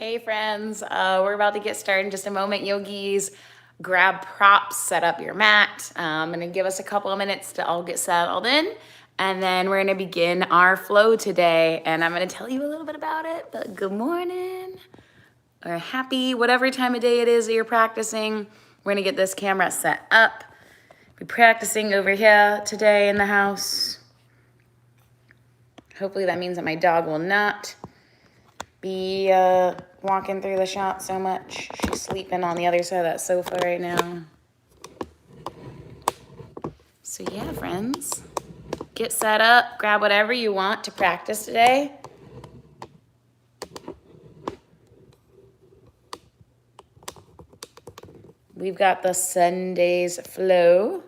Hey friends, we're about to get started in just a moment. Yogis, grab props, set up your mat. I'm gonna give us a couple of minutes to all get settled in, and then we're gonna begin our flow today. And I'm gonna tell you a little bit about it, but good morning, or happy, whatever time of day it is that you're practicing. We're gonna get this camera set up. Be practicing over here today in the house. Hopefully that means that my dog will not be walking through the shop so much. She's sleeping on the other side of that sofa right now. So yeah, friends, get set up, grab whatever you want to practice today. We've got the Sunday's flow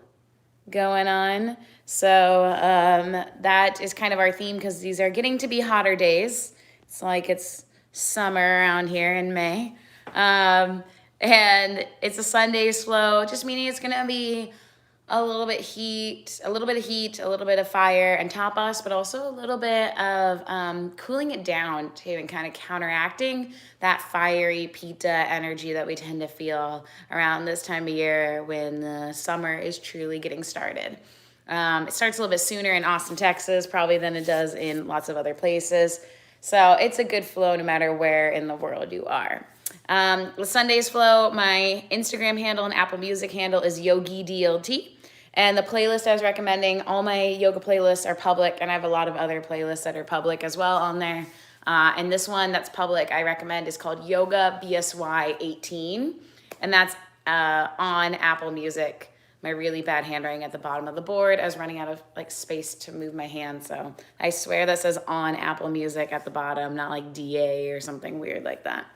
going on. So that is kind of our theme because these are getting to be hotter days. It's like it's summer around here in May. And it's a Sunday's flow, just meaning it's gonna be a little bit of heat, a little bit of fire and tapas, but also a little bit of cooling it down too, and kind of counteracting that fiery pita energy that we tend to feel around this time of year when the summer is truly getting started. It starts a little bit sooner in Austin, Texas, probably than it does in lots of other places. So it's a good flow no matter where in the world you are. With Sunday's flow, my Instagram handle and Apple Music handle is YogiDLT. And the playlist I was recommending, all my yoga playlists are public, and I have a lot of other playlists that are public as well on there. And this one that's public I recommend is called Yoga BSY 18, and that's on Apple Music. My really bad handwriting at the bottom of the board. I was running out of space to move my hand, so I swear that says on Apple Music at the bottom, not like DA or something weird like that.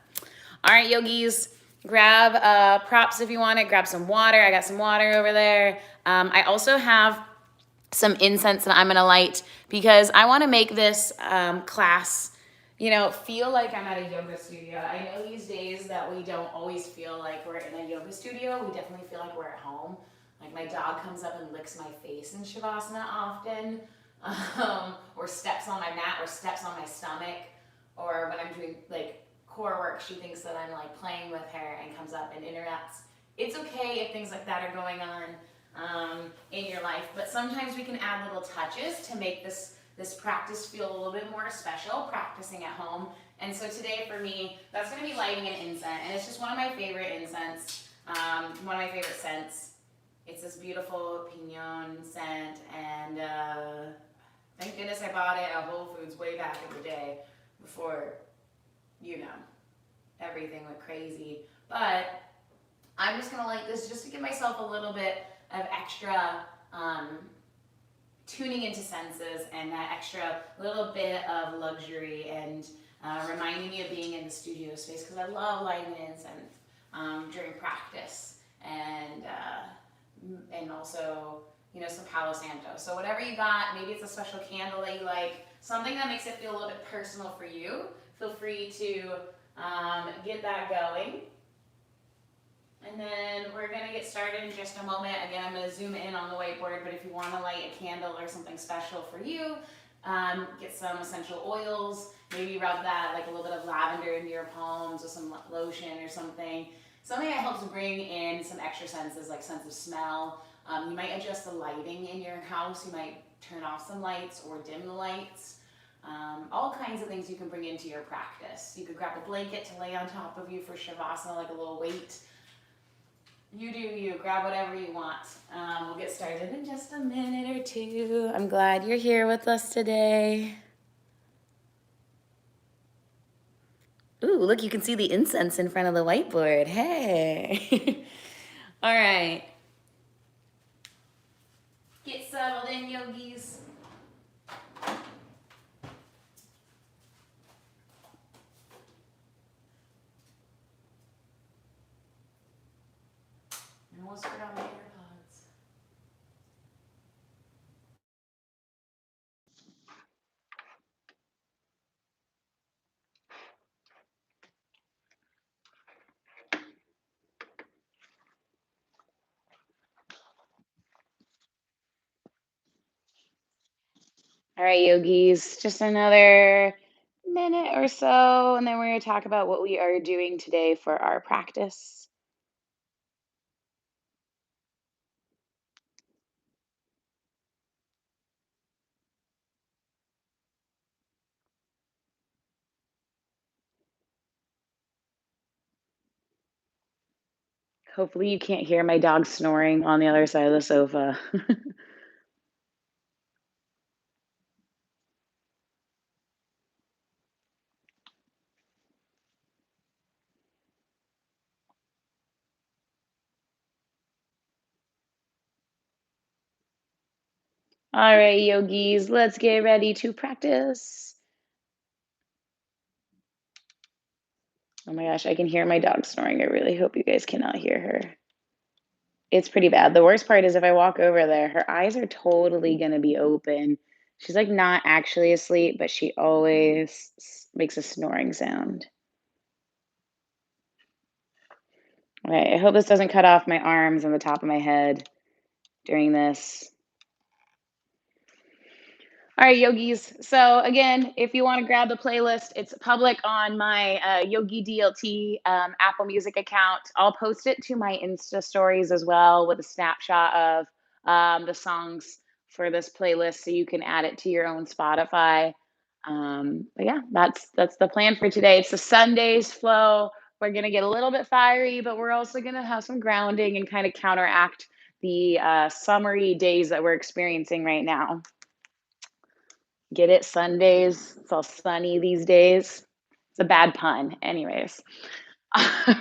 All right, yogis, grab props if you want it. Grab some water. I got some water over there. I also have some incense that I'm gonna light because I wanna make this class, feel like I'm at a yoga studio. I know these days that we don't always feel like we're in a yoga studio. We definitely feel like we're at home. Like my dog comes up and licks my face in Shavasana often, or steps on my mat, or steps on my stomach, or when I'm doing core work, she thinks that I'm playing with her and comes up and interrupts. It's okay if things like that are going on in your life, but sometimes we can add little touches to make this practice feel a little bit more special, practicing at home. And so today for me, that's gonna be lighting an incense, and it's just one of my favorite incense, one of my favorite scents. It's this beautiful pinon scent, and thank goodness I bought it at Whole Foods way back in the day before, everything went crazy. But I'm just gonna light this just to give myself a little bit of extra tuning into senses and that extra little bit of luxury and reminding me of being in the studio space, because I love lighting an incense during practice, and also some Palo Santo. So whatever you got, maybe it's a special candle that you like, something that makes it feel a little bit personal for you. Feel free to get that going. And then we're gonna get started in just a moment. Again, I'm gonna zoom in on the whiteboard, but if you wanna light a candle or something special for you, get some essential oils, maybe rub that, like a little bit of lavender into your palms with some lotion or something. Something that helps bring in some extra senses, like sense of smell. You might adjust the lighting in your house. You might turn off some lights or dim the lights. All kinds of things you can bring into your practice. You could grab a blanket to lay on top of you for Shavasana, like a little weight. You do you. Grab whatever you want. We'll get started in just a minute or two. I'm glad you're here with us today. Ooh, look, you can see the incense in front of the whiteboard. Hey. All right. Get settled in, yogis. I almost forgot my AirPods. All right, yogis, just another minute or so, and then we're going to talk about what we are doing today for our practice. Hopefully, you can't hear my dog snoring on the other side of the sofa. All right, yogis, let's get ready to practice. Oh my gosh, I can hear my dog snoring. I really hope you guys cannot hear her. It's pretty bad. The worst part is if I walk over there, her eyes are totally gonna be open. She's like not actually asleep, but she always makes a snoring sound. All right, I hope this doesn't cut off my arms and the top of my head during this. All right, yogis. So again, if you want to grab the playlist, it's public on my Yogi DLT Apple Music account. I'll post it to my Insta stories as well with a snapshot of the songs for this playlist, so you can add it to your own Spotify. But yeah, that's the plan for today. It's the Sundays flow. We're gonna get a little bit fiery, but we're also gonna have some grounding and kind of counteract the summery days that we're experiencing right now. Get it? Sundays. It's all sunny these days. It's a bad pun. Anyways.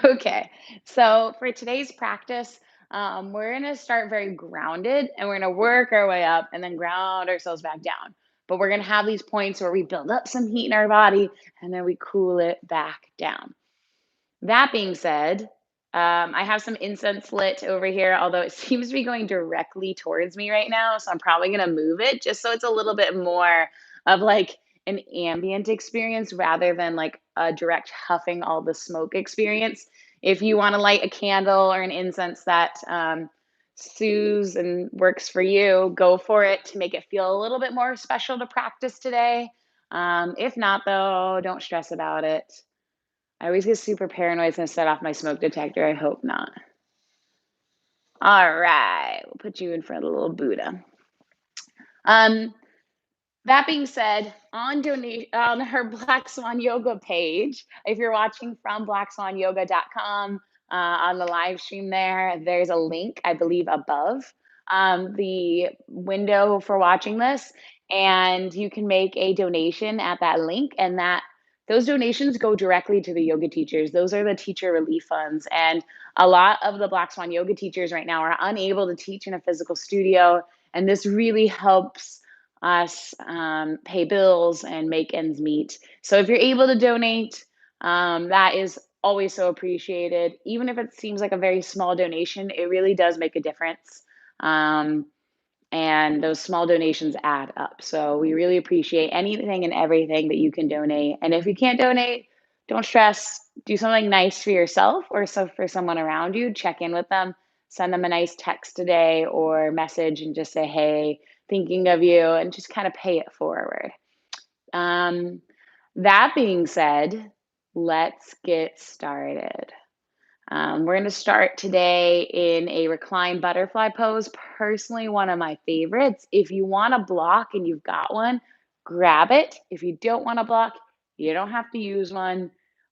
Okay. So for today's practice, we're going to start very grounded and we're going to work our way up and then ground ourselves back down. But we're going to have these points where we build up some heat in our body and then we cool it back down. That being said, I have some incense lit over here, although it seems to be going directly towards me right now. So I'm probably going to move it just so it's a little bit more of like an ambient experience rather than like a direct huffing all the smoke experience. If you want to light a candle or an incense that soothes and works for you, go for it to make it feel a little bit more special to practice today. If not, though, don't stress about it. I always get super paranoid. It's gonna set off my smoke detector. I hope not. All right, we'll put you in front of the little Buddha. Um, that being said, on her Black Swan Yoga page, if you're watching from blackswanyoga.com on the live stream there's a link, I believe, above the window for watching this, and you can make a donation at that link, and that those donations go directly to the yoga teachers. Those are the teacher relief funds, and a lot of the Black Swan Yoga teachers right now are unable to teach in a physical studio, and this really helps us pay bills and make ends meet. So if you're able to donate, that is always so appreciated. Even if it seems like a very small donation, it really does make a difference. Um, and those small donations add up. So we really appreciate anything and everything that you can donate. And if you can't donate, don't stress. Do something nice for yourself or so for someone around you. Check in with them. Send them a nice text today or message and just say, hey, thinking of you, and just kind of pay it forward. Um, that being said, let's get started. We're going to start today in a reclined butterfly pose. Personally, one of my favorites. If you want to block and you've got one, grab it. If you don't want to block, you don't have to use one.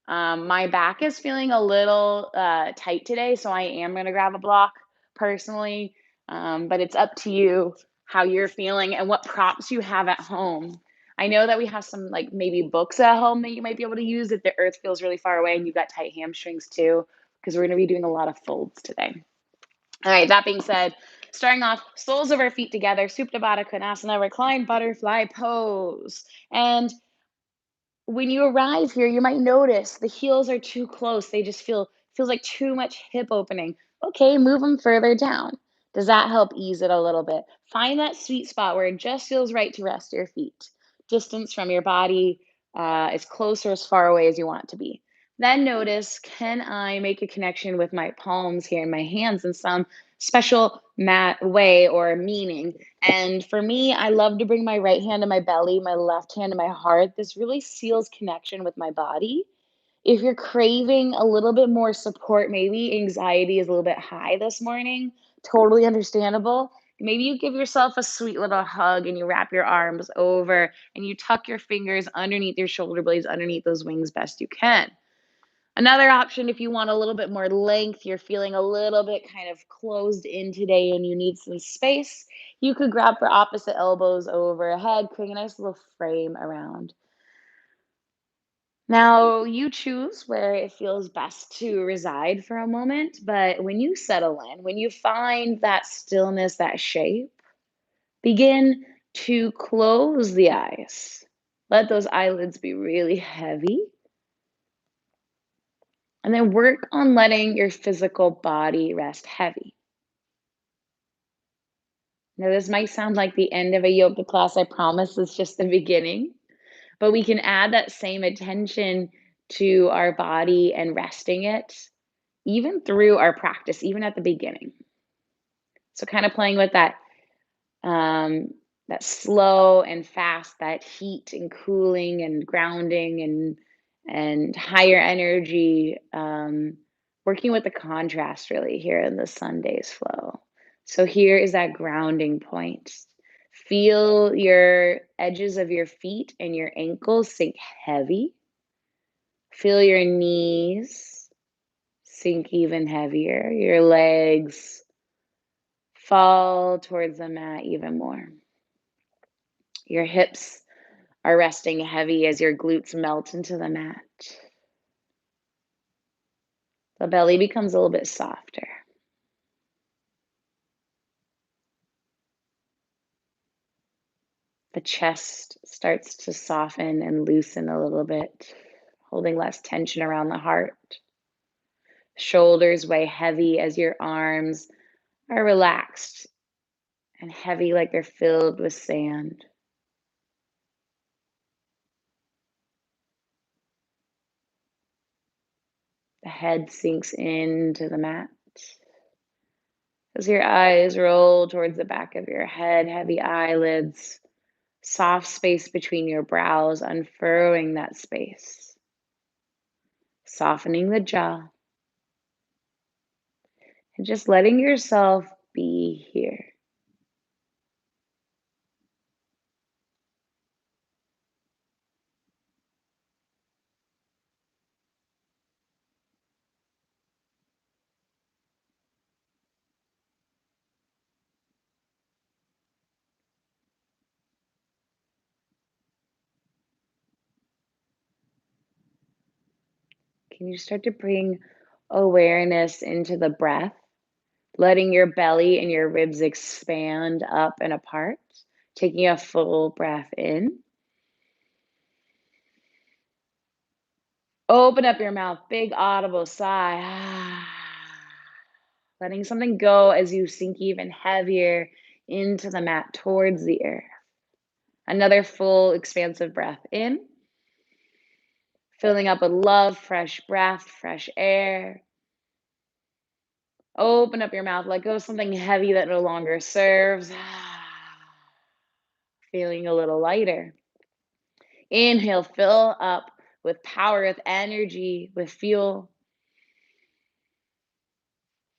My back is feeling a little tight today, so I am going to grab a block personally. But it's up to you how you're feeling and what props you have at home. I know that we have some like maybe books at home that you might be able to use if the earth feels really far away and you've got tight hamstrings too, because we're going to be doing a lot of folds today. All right, that being said, starting off, soles of our feet together, Supta Baddha Konasana, reclined butterfly pose. And when you arrive here, you might notice the heels are too close. They just feels like too much hip opening. Okay, move them further down. Does that help ease it a little bit? Find that sweet spot where it just feels right to rest your feet. Distance from your body as close or as far away as you want it to be. Then notice, can I make a connection with my palms here and my hands in some special way or meaning. And for me, I love to bring my right hand to my belly, my left hand to my heart. This really seals connection with my body. If you're craving a little bit more support, maybe anxiety is a little bit high this morning, totally understandable. Maybe you give yourself a sweet little hug and you wrap your arms over and you tuck your fingers underneath your shoulder blades, underneath those wings best you can. Another option, if you want a little bit more length, you're feeling a little bit kind of closed in today and you need some space, you could grab your opposite elbows overhead, creating a nice little frame around. Now, you choose where it feels best to reside for a moment, but when you settle in, when you find that stillness, that shape, begin to close the eyes. Let those eyelids be really heavy, and then work on letting your physical body rest heavy. Now, this might sound like the end of a yoga class. I promise it's just the beginning, but we can add that same attention to our body and resting it even through our practice, even at the beginning. So kind of playing with um, that slow and fast, that heat and cooling and grounding and higher energy, working with the contrast really here in the Sunday's flow. So here is that grounding point. Feel your edges of your feet and your ankles sink heavy. Feel your knees sink even heavier. Your legs fall towards the mat even more. Your hips are resting heavy as your glutes melt into the mat. The belly becomes a little bit softer. The chest starts to soften and loosen a little bit, holding less tension around the heart. Shoulders weigh heavy as your arms are relaxed and heavy like they're filled with sand. The head sinks into the mat. As your eyes roll towards the back of your head, heavy eyelids, soft space between your brows, unfurrowing that space, softening the jaw, and just letting yourself be here. Can you start to bring awareness into the breath, letting your belly and your ribs expand up and apart, taking a full breath in. Open up your mouth, big audible sigh. Letting something go as you sink even heavier into the mat towards the earth. Another full, expansive breath in, filling up with love, fresh breath, fresh air. Open up your mouth, let go of something heavy that no longer serves. Feeling a little lighter. Inhale, fill up with power, with energy, with fuel.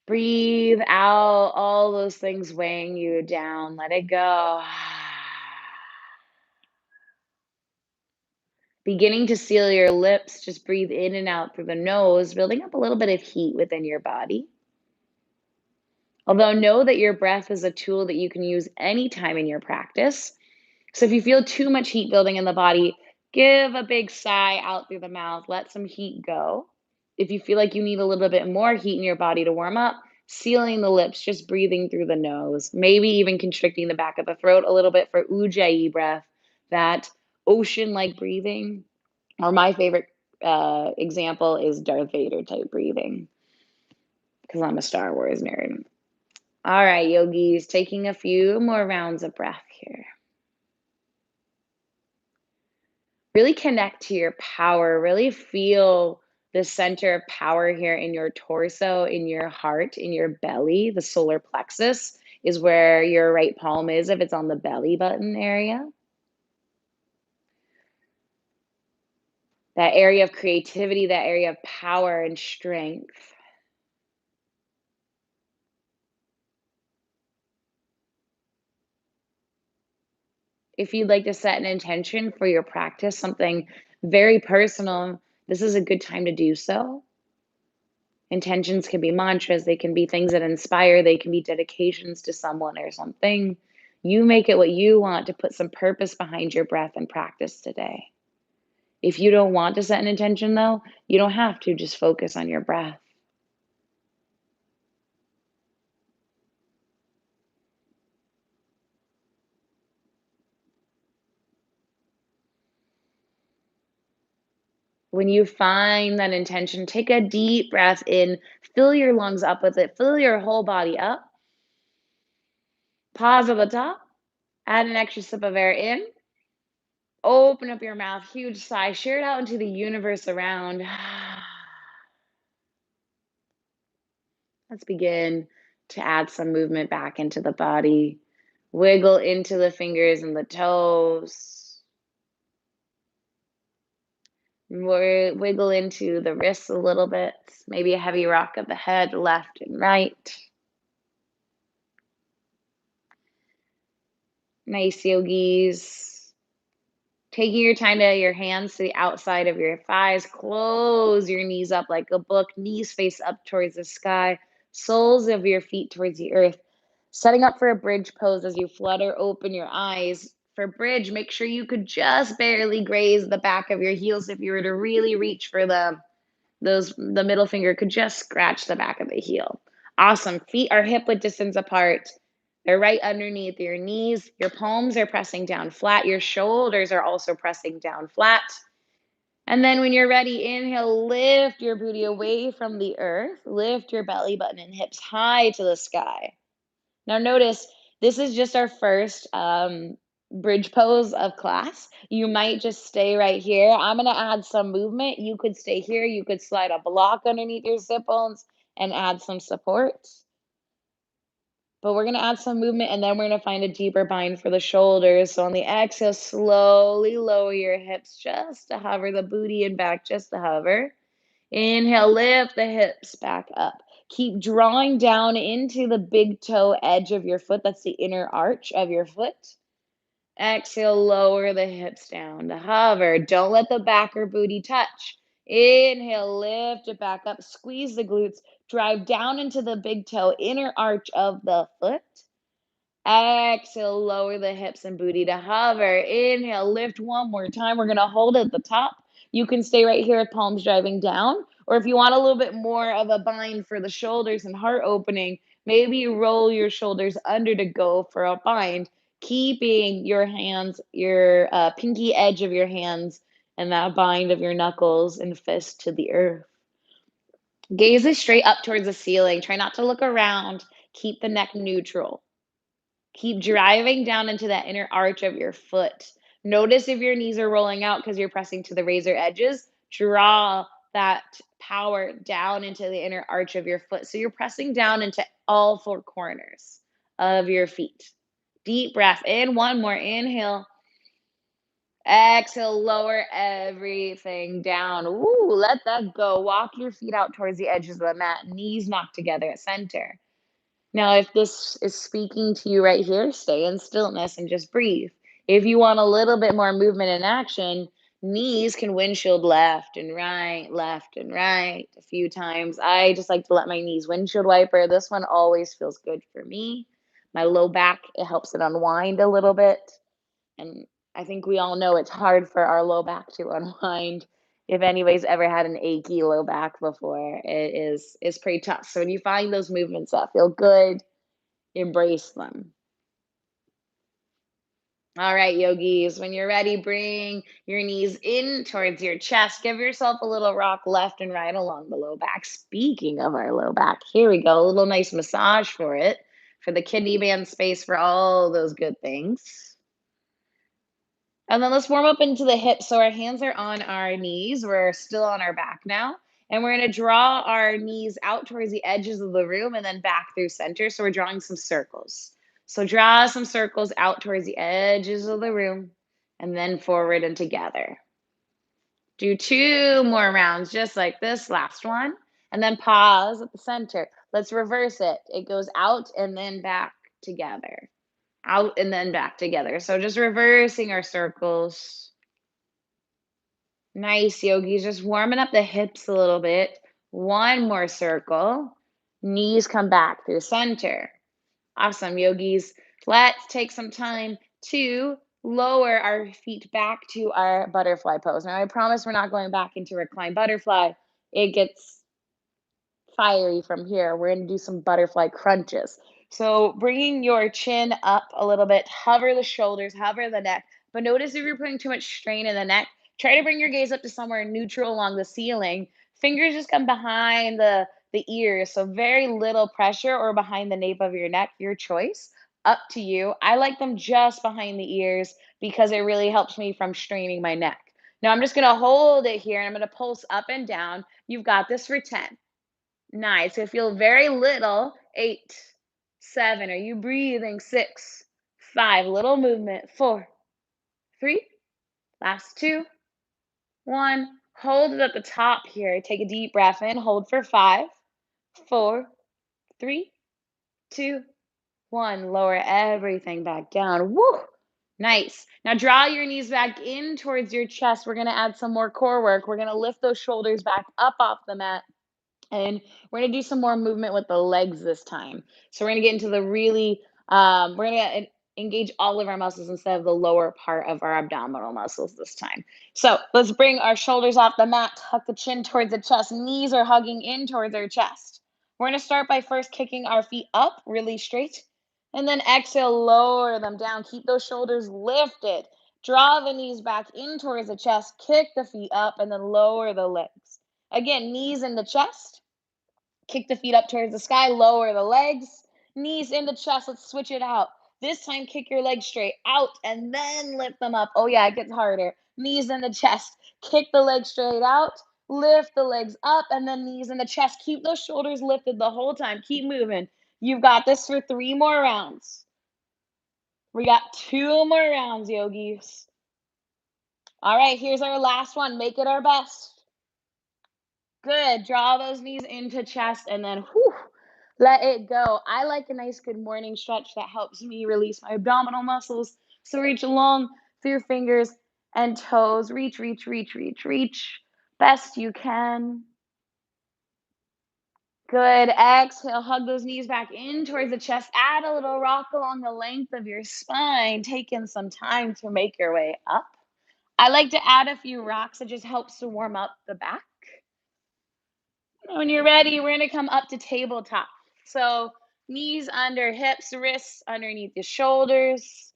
Breathe out all those things weighing you down. Let it go. Beginning to seal your lips, just breathe in and out through the nose, building up a little bit of heat within your body. Although, know that your breath is a tool that you can use anytime in your practice. So, if you feel too much heat building in the body, give a big sigh out through the mouth, let some heat go. If you feel like you need a little bit more heat in your body to warm up, sealing the lips, just breathing through the nose, maybe even constricting the back of the throat a little bit for ujjayi breath, that ocean like breathing. Or my favorite example is Darth Vader type breathing because I'm a Star Wars nerd. All right, yogis, taking a few more rounds of breath here. Really connect to your power, really feel the center of power here in your torso, in your heart, in your belly, the solar plexus is where your right palm is if it's on the belly button area. That area of creativity, that area of power and strength. If you'd like to set an intention for your practice, something very personal, this is a good time to do so. Intentions can be mantras, they can be things that inspire, they can be dedications to someone or something. You make it what you want to put some purpose behind your breath and practice today. If you don't want to set an intention, though, you don't have to. Just focus on your breath. When you find that intention, take a deep breath in, fill your lungs up with it, fill your whole body up. Pause at the top, add an extra sip of air in, open up your mouth, huge sigh, share it out into the universe around. Let's begin to add some movement back into the body. Wiggle into the fingers and the toes. Wiggle into the wrists a little bit. Maybe a heavy rock of the head, left and right. Nice, yogis. Taking your time to your hands to the outside of your thighs. Close your knees up like a book. Knees face up towards the sky. Soles of your feet towards the earth. Setting up for a bridge pose as you flutter open your eyes. For bridge, make sure you could just barely graze the back of your heels if you were to really reach for them. The middle finger could just scratch the back of the heel. Awesome. Feet are hip width distance apart. They're right underneath your knees. Your palms are pressing down flat. Your shoulders are also pressing down flat. And then when you're ready, inhale, lift your booty away from the earth. Lift your belly button and hips high to the sky. Now notice this is just our first bridge pose of class. You might just stay right here. I'm gonna add some movement. You could stay here. You could slide a block underneath your sit bones and add some support. But we're gonna add some movement and then we're gonna find a deeper bind for the shoulders. So on the exhale, slowly lower your hips just to hover the booty and back, just to hover. Inhale, lift the hips back up. Keep drawing down into the big toe edge of your foot. That's the inner arch of your foot. Exhale, lower the hips down to hover. Don't let the back or booty touch. Inhale, lift it back up. Squeeze the glutes. Drive down into the big toe, inner arch of the foot. Exhale, lower the hips and booty to hover. Inhale, lift one more time. We're going to hold at the top. You can stay right here with palms driving down. Or if you want a little bit more of a bind for the shoulders and heart opening, maybe you roll your shoulders under to go for a bind, keeping your hands, your pinky edge of your hands and that bind of your knuckles and fist to the earth. Gaze is straight up towards the ceiling. Try not to look around. Keep the neck neutral. Keep driving down into that inner arch of your foot. Notice if your knees are rolling out because you're pressing to the razor edges. Draw that power down into the inner arch of your foot. So you're pressing down into all four corners of your feet. Deep breath in. One more. Inhale. Exhale. Lower everything down. Ooh, let that go. Walk your feet out towards the edges of the mat. Knees knocked together at center. Now, if this is speaking to you right here, stay in stillness and just breathe. If you want a little bit more movement and action, knees can windshield left and right a few times. I just like to let my knees windshield wiper. This one always feels good for me. My low back, it helps it unwind a little bit. And I think we all know it's hard for our low back to unwind. If anybody's ever had an achy low back before, it's pretty tough. So when you find those movements that feel good, embrace them. All right, yogis, when you're ready, bring your knees in towards your chest. Give yourself a little rock left and right along the low back. Speaking of our low back, here we go. A little nice massage for it, for the kidney band space, for all those good things. And then let's warm up into the hips. So our hands are on our knees. We're still on our back now. And we're gonna draw our knees out towards the edges of the room and then back through center. So we're drawing some circles. So draw some circles out towards the edges of the room and then forward and together. Do two more rounds just like this, last one, and then pause at the center. Let's reverse it. It goes out and then back together. Out and then back together. So just reversing our circles. Nice, yogis. Just warming up the hips a little bit. One more circle. Knees come back through center. Awesome, yogis. Let's take some time to lower our feet back to our butterfly pose. Now, I promise we're not going back into reclined butterfly. It gets fiery from here. We're going to do some butterfly crunches. So, bringing your chin up a little bit, hover the shoulders, hover the neck. But notice if you're putting too much strain in the neck, try to bring your gaze up to somewhere neutral along the ceiling. Fingers just come behind the ears. So, very little pressure or behind the nape of your neck, your choice. Up to you. I like them just behind the ears because it really helps me from straining my neck. Now, I'm just going to hold it here and I'm going to pulse up and down. You've got this for 10. Nice. So feel very little. 8, 7. Are you breathing? 6, 5. Little movement. 4, 3. Last 2, 1. Hold it at the top here. Take a deep breath in. Hold for 5, 4, 3, 2, 1. Lower everything back down. Woo! Nice. Now draw your knees back in towards your chest. We're going to add some more core work. We're going to lift those shoulders back up off the mat. And we're gonna do some more movement with the legs this time. So we're gonna get into the really, we're gonna engage all of our muscles instead of the lower part of our abdominal muscles this time. So let's bring our shoulders off the mat, tuck the chin towards the chest, knees are hugging in towards our chest. We're gonna start by first kicking our feet up really straight, and then exhale, lower them down. Keep those shoulders lifted. Draw the knees back in towards the chest, kick the feet up, and then lower the legs. Again, knees in the chest. Kick the feet up towards the sky, lower the legs, knees in the chest. Let's switch it out. This time, kick your legs straight out and then lift them up. Oh, yeah, it gets harder. Knees in the chest. Kick the legs straight out, lift the legs up, and then knees in the chest. Keep those shoulders lifted the whole time. Keep moving. You've got this for 3 more rounds. We got 2 more rounds, yogis. All right, here's our last one. Make it our best. Good. Draw those knees into chest and then whew, let it go. I like a nice good morning stretch that helps me release my abdominal muscles. So reach along through your fingers and toes. Reach, reach, reach, reach, reach. Best you can. Good. Exhale. Hug those knees back in towards the chest. Add a little rock along the length of your spine. Take in some time to make your way up. I like to add a few rocks. It just helps to warm up the back. When you're ready, we're gonna come up to tabletop. So knees under hips, wrists underneath the shoulders.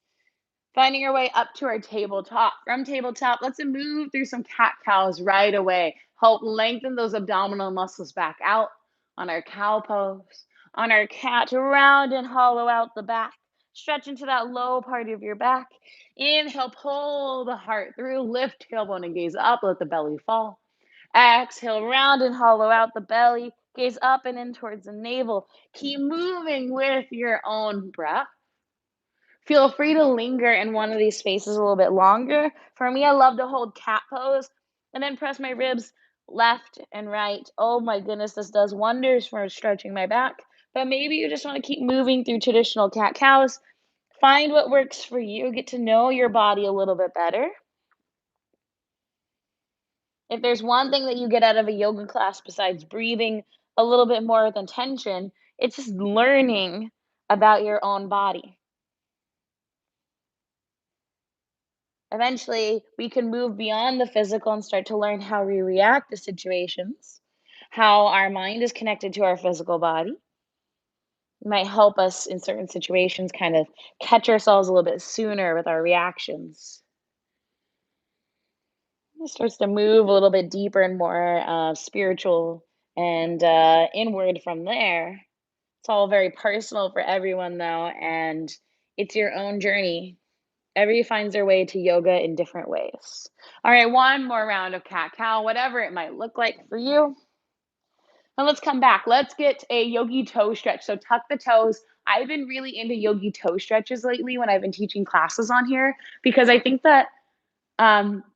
Finding our way up to our tabletop. From tabletop, let's move through some cat cows right away. Help lengthen those abdominal muscles back out on our cow pose. On our cat, round and hollow out the back. Stretch into that low part of your back. Inhale, pull the heart through. Lift tailbone and gaze up. Let the belly fall. Exhale, round and hollow out the belly. Gaze up and in towards the navel. Keep moving with your own breath. Feel free to linger in one of these spaces a little bit longer. For me, I love to hold cat pose and then press my ribs left and right. Oh my goodness, this does wonders for stretching my back. But maybe you just want to keep moving through traditional cat cows. Find what works for you. Get to know your body a little bit better. If there's one thing that you get out of a yoga class besides breathing a little bit more than tension, it's just learning about your own body. Eventually, we can move beyond the physical and start to learn how we react to situations, how our mind is connected to our physical body. It might help us in certain situations kind of catch ourselves a little bit sooner with our reactions. It starts to move a little bit deeper and more spiritual and inward from there. It's all very personal for everyone, though, and it's your own journey. Everybody finds their way to yoga in different ways. All right, one more round of cat cow, whatever it might look like for you. And let's come back. Let's get a yogi toe stretch. So tuck the toes. I've been really into yogi toe stretches lately when I've been teaching classes on here because I think that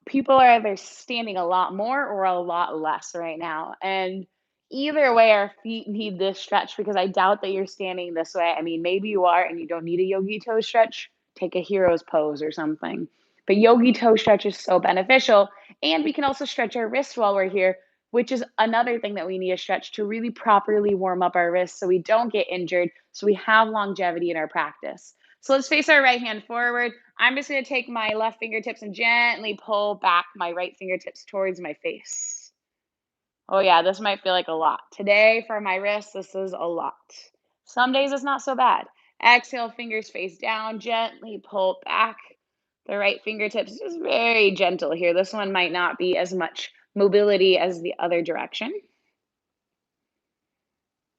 people are either standing a lot more or a lot less right now. And either way, our feet need this stretch because I doubt that you're standing this way. I mean, maybe you are and you don't need a yogi toe stretch. Take a hero's pose or something. But yogi toe stretch is so beneficial. And we can also stretch our wrists while we're here, which is another thing that we need to stretch to really properly warm up our wrists so we don't get injured, so we have longevity in our practice. So let's face our right hand forward. I'm just going to take my left fingertips and gently pull back my right fingertips towards my face. Oh, yeah, this might feel like a lot. Today, for my wrist, this is a lot. Some days it's not so bad. Exhale, fingers face down, gently pull back the right fingertips. Just very gentle here. This one might not be as much mobility as the other direction.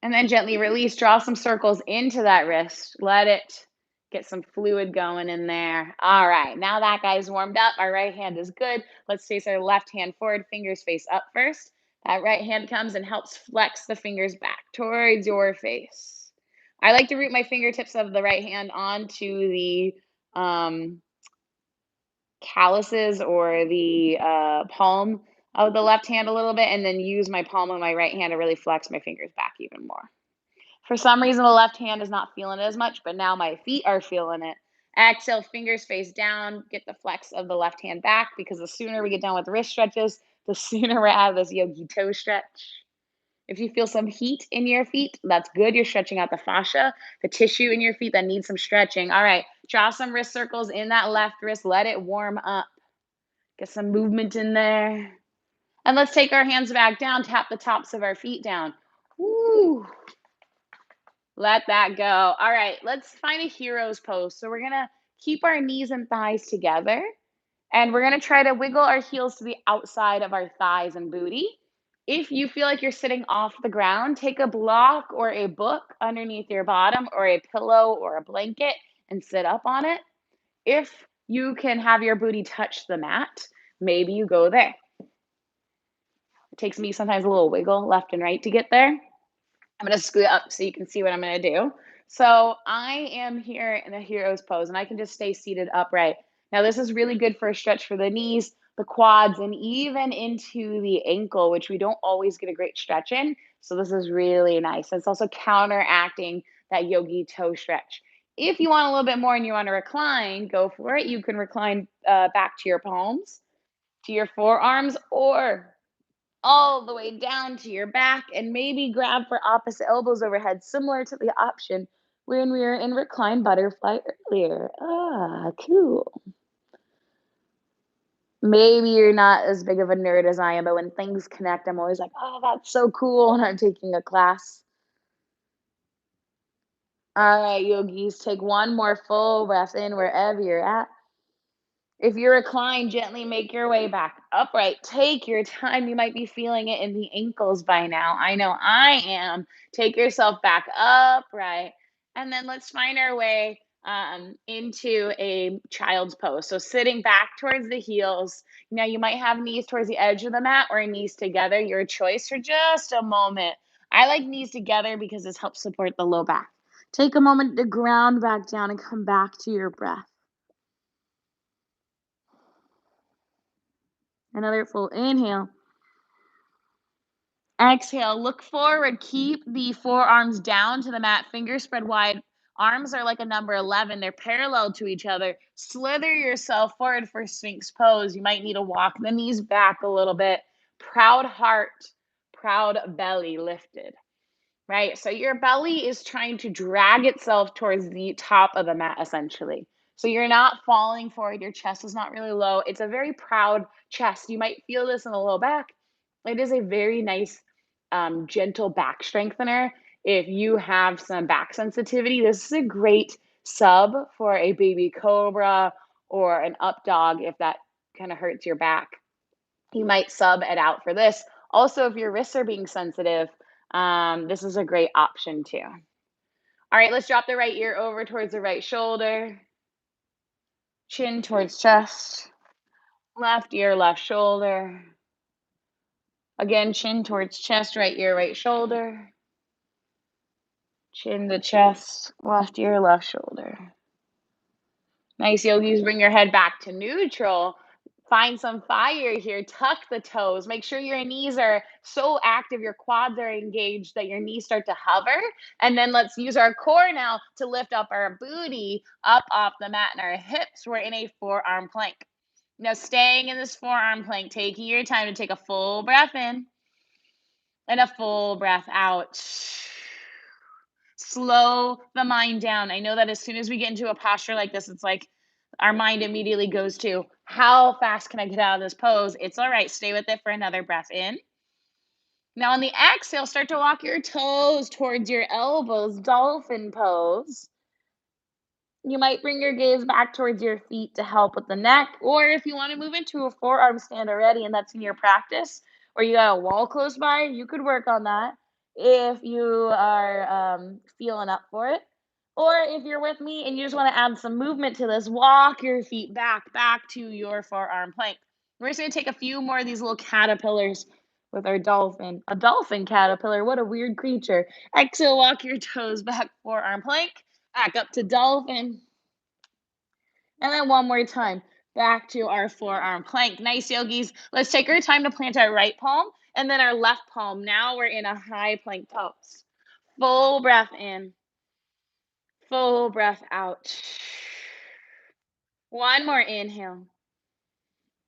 And then gently release, draw some circles into that wrist. Let it get some fluid going in there. All right, now that guy's warmed up, our right hand is good. Let's face our left hand forward, fingers face up first. That right hand comes and helps flex the fingers back towards your face. I like to root my fingertips of the right hand onto the calluses or the palm of the left hand a little bit, and then use my palm of my right hand to really flex my fingers back even more. For some reason, the left hand is not feeling it as much, but now my feet are feeling it. Exhale, fingers face down. Get the flex of the left hand back because the sooner we get done with wrist stretches, the sooner we're out of this yogi toe stretch. If you feel some heat in your feet, that's good. You're stretching out the fascia, the tissue in your feet that needs some stretching. All right, draw some wrist circles in that left wrist. Let it warm up. Get some movement in there. And let's take our hands back down, tap the tops of our feet down. Woo. Let that go. All right, let's find a hero's pose. So we're gonna keep our knees and thighs together, and we're gonna try to wiggle our heels to the outside of our thighs and booty. If you feel like you're sitting off the ground, take a block or a book underneath your bottom or a pillow or a blanket and sit up on it. If you can have your booty touch the mat, maybe you go there. It takes me sometimes a little wiggle left and right to get there. I'm gonna scoot up so you can see what I'm gonna do. So I am here in a hero's pose and I can just stay seated upright. Now this is really good for a stretch for the knees, the quads, and even into the ankle, which we don't always get a great stretch in. So this is really nice. It's also counteracting that yogi toe stretch. If you want a little bit more and you want to recline, go for it. You can recline back to your palms, to your forearms, or all the way down to your back and maybe grab for opposite elbows overhead, similar to the option when we were in reclined butterfly earlier. Ah, cool. Maybe you're not as big of a nerd as I am, but when things connect, I'm always like, oh, that's so cool when I'm taking a class. All right, yogis, take one more full breath in wherever you're at. If you're reclined, gently make your way back upright. Take your time. You might be feeling it in the ankles by now. I know I am. Take yourself back upright. And then let's find our way into a child's pose. So sitting back towards the heels. Now you might have knees towards the edge of the mat or knees together. Your choice for just a moment. I like knees together because this helps support the low back. Take a moment to ground back down and come back to your breath. Another full inhale. Exhale, look forward. Keep the forearms down to the mat, fingers spread wide. Arms are like a number 11, they're parallel to each other. Slither yourself forward for Sphinx pose. You might need to walk the knees back a little bit. Proud heart, proud belly lifted, right? So your belly is trying to drag itself towards the top of the mat, essentially. So you're not falling forward. Your chest is not really low. It's a very proud chest. You might feel this in the low back. It is a very nice, gentle back strengthener. If you have some back sensitivity, this is a great sub for a baby cobra or an up dog if that kind of hurts your back. You might sub it out for this. Also, if your wrists are being sensitive, this is a great option too. All right, let's drop the right ear over towards the right shoulder, chin towards chest, left ear, left shoulder, Again, chin towards chest, right ear, right shoulder. Chin to chest, left ear, left shoulder. Nice, yogis. Bring your head back to neutral. Find some fire here. Tuck the toes. Make sure your knees are so active, your quads are engaged that your knees start to hover. And then let's use our core now to lift up our booty up off the mat and our hips. We're in a forearm plank. Now, staying in this forearm plank, taking your time to take a full breath in and a full breath out. Slow the mind down. I know that as soon as we get into a posture like this, it's like our mind immediately goes to, how fast can I get out of this pose? It's all right. Stay with it for another breath in. Now, on the exhale, start to walk your toes towards your elbows, dolphin pose. You might bring your gaze back towards your feet to help with the neck, or if you want to move into a forearm stand already and that's in your practice, or you got a wall close by, you could work on that if you are feeling up for it. Or if you're with me and you just want to add some movement to this, walk your feet back to your forearm plank. We're just going to take a few more of these little caterpillars with our dolphin. A dolphin caterpillar, what a weird creature. Exhale, walk your toes back, forearm plank. Back up to dolphin. And then one more time, back to our forearm plank. Nice, yogis. Let's take our time to plant our right palm and then our left palm. Now we're in a high plank pose. Full breath in, full breath out. One more inhale.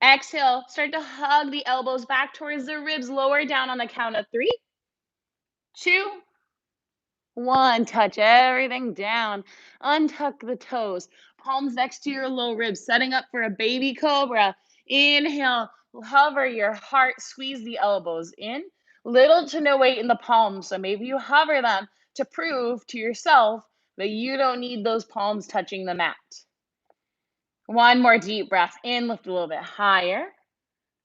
Exhale, start to hug the elbows back towards the ribs, lower down on the count of 3, 2, 1. Touch everything down. Untuck the toes. Palms next to your low ribs, setting up for a baby cobra. Inhale, hover your heart, squeeze the elbows in. Little to no weight in the palms, so maybe you hover them to prove to yourself that you don't need those palms touching the mat. One more deep breath in, lift a little bit higher.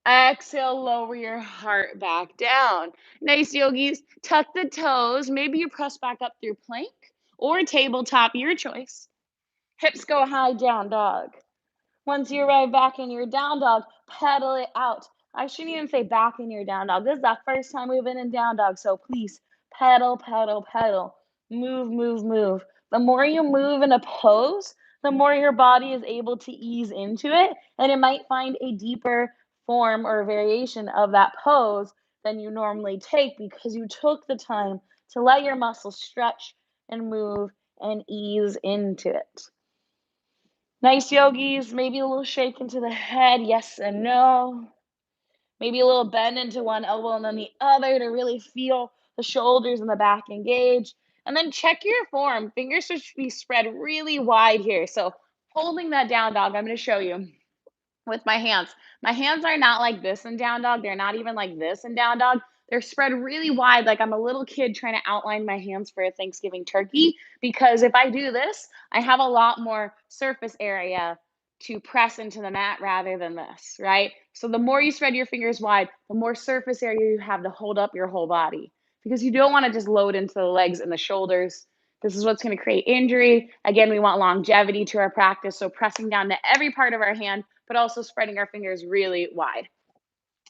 Exhale, lower your heart back down. Nice, yogis. Tuck the toes. Maybe you press back up through plank or tabletop, your choice. Hips go high, down dog. Once you arrive back in your down dog, pedal it out. I shouldn't even say back in your down dog. This is the first time we've been in down dog, so please pedal, pedal, pedal. Move, move, move. The more you move in a pose, the more your body is able to ease into it, and it might find a deeper form or variation of that pose than you normally take because you took the time to let your muscles stretch and move and ease into it. Nice, yogis. Maybe a little shake into the head, yes and no. Maybe a little bend into one elbow and then the other to really feel the shoulders and the back engage. And then check your form. Fingers should be spread really wide here. So holding that down dog, I'm going to show you with my hands. My hands are not like this in down dog. They're not even like this in down dog. They're spread really wide, like I'm a little kid trying to outline my hands for a Thanksgiving turkey. Because if I do this, I have a lot more surface area to press into the mat rather than this, right? So the more you spread your fingers wide, the more surface area you have to hold up your whole body. Because you don't want to just load into the legs and the shoulders. This is what's going to create injury. Again, we want longevity to our practice. So pressing down to every part of our hand, but also spreading our fingers really wide.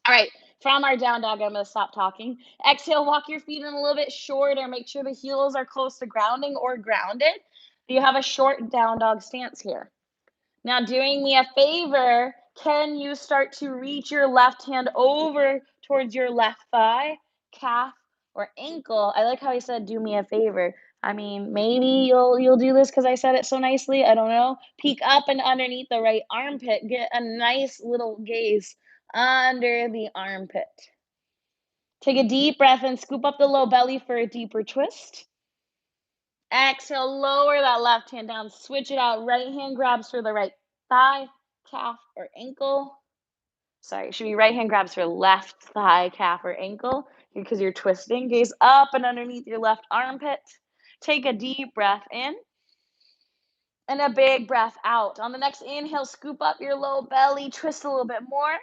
All right, from our down dog, I'm going to stop talking. Exhale, walk your feet in a little bit shorter. Make sure the heels are close to grounding or grounded. You have a short down dog stance here. Now, doing me a favor, can you start to reach your left hand over towards your left thigh, calf, or ankle? I like how he said, do me a favor. I mean, maybe you'll do this because I said it so nicely. I don't know. Peek up and underneath the right armpit. Get a nice little gaze under the armpit. Take a deep breath and scoop up the low belly for a deeper twist. Exhale, lower that left hand down. Switch it out. Right hand grabs for the right thigh, calf, or ankle. Sorry, it should be right hand grabs for left thigh, calf, or ankle because you're twisting. Gaze up and underneath your left armpit. Take a deep breath in and a big breath out. On the next inhale, scoop up your low belly, twist a little bit more.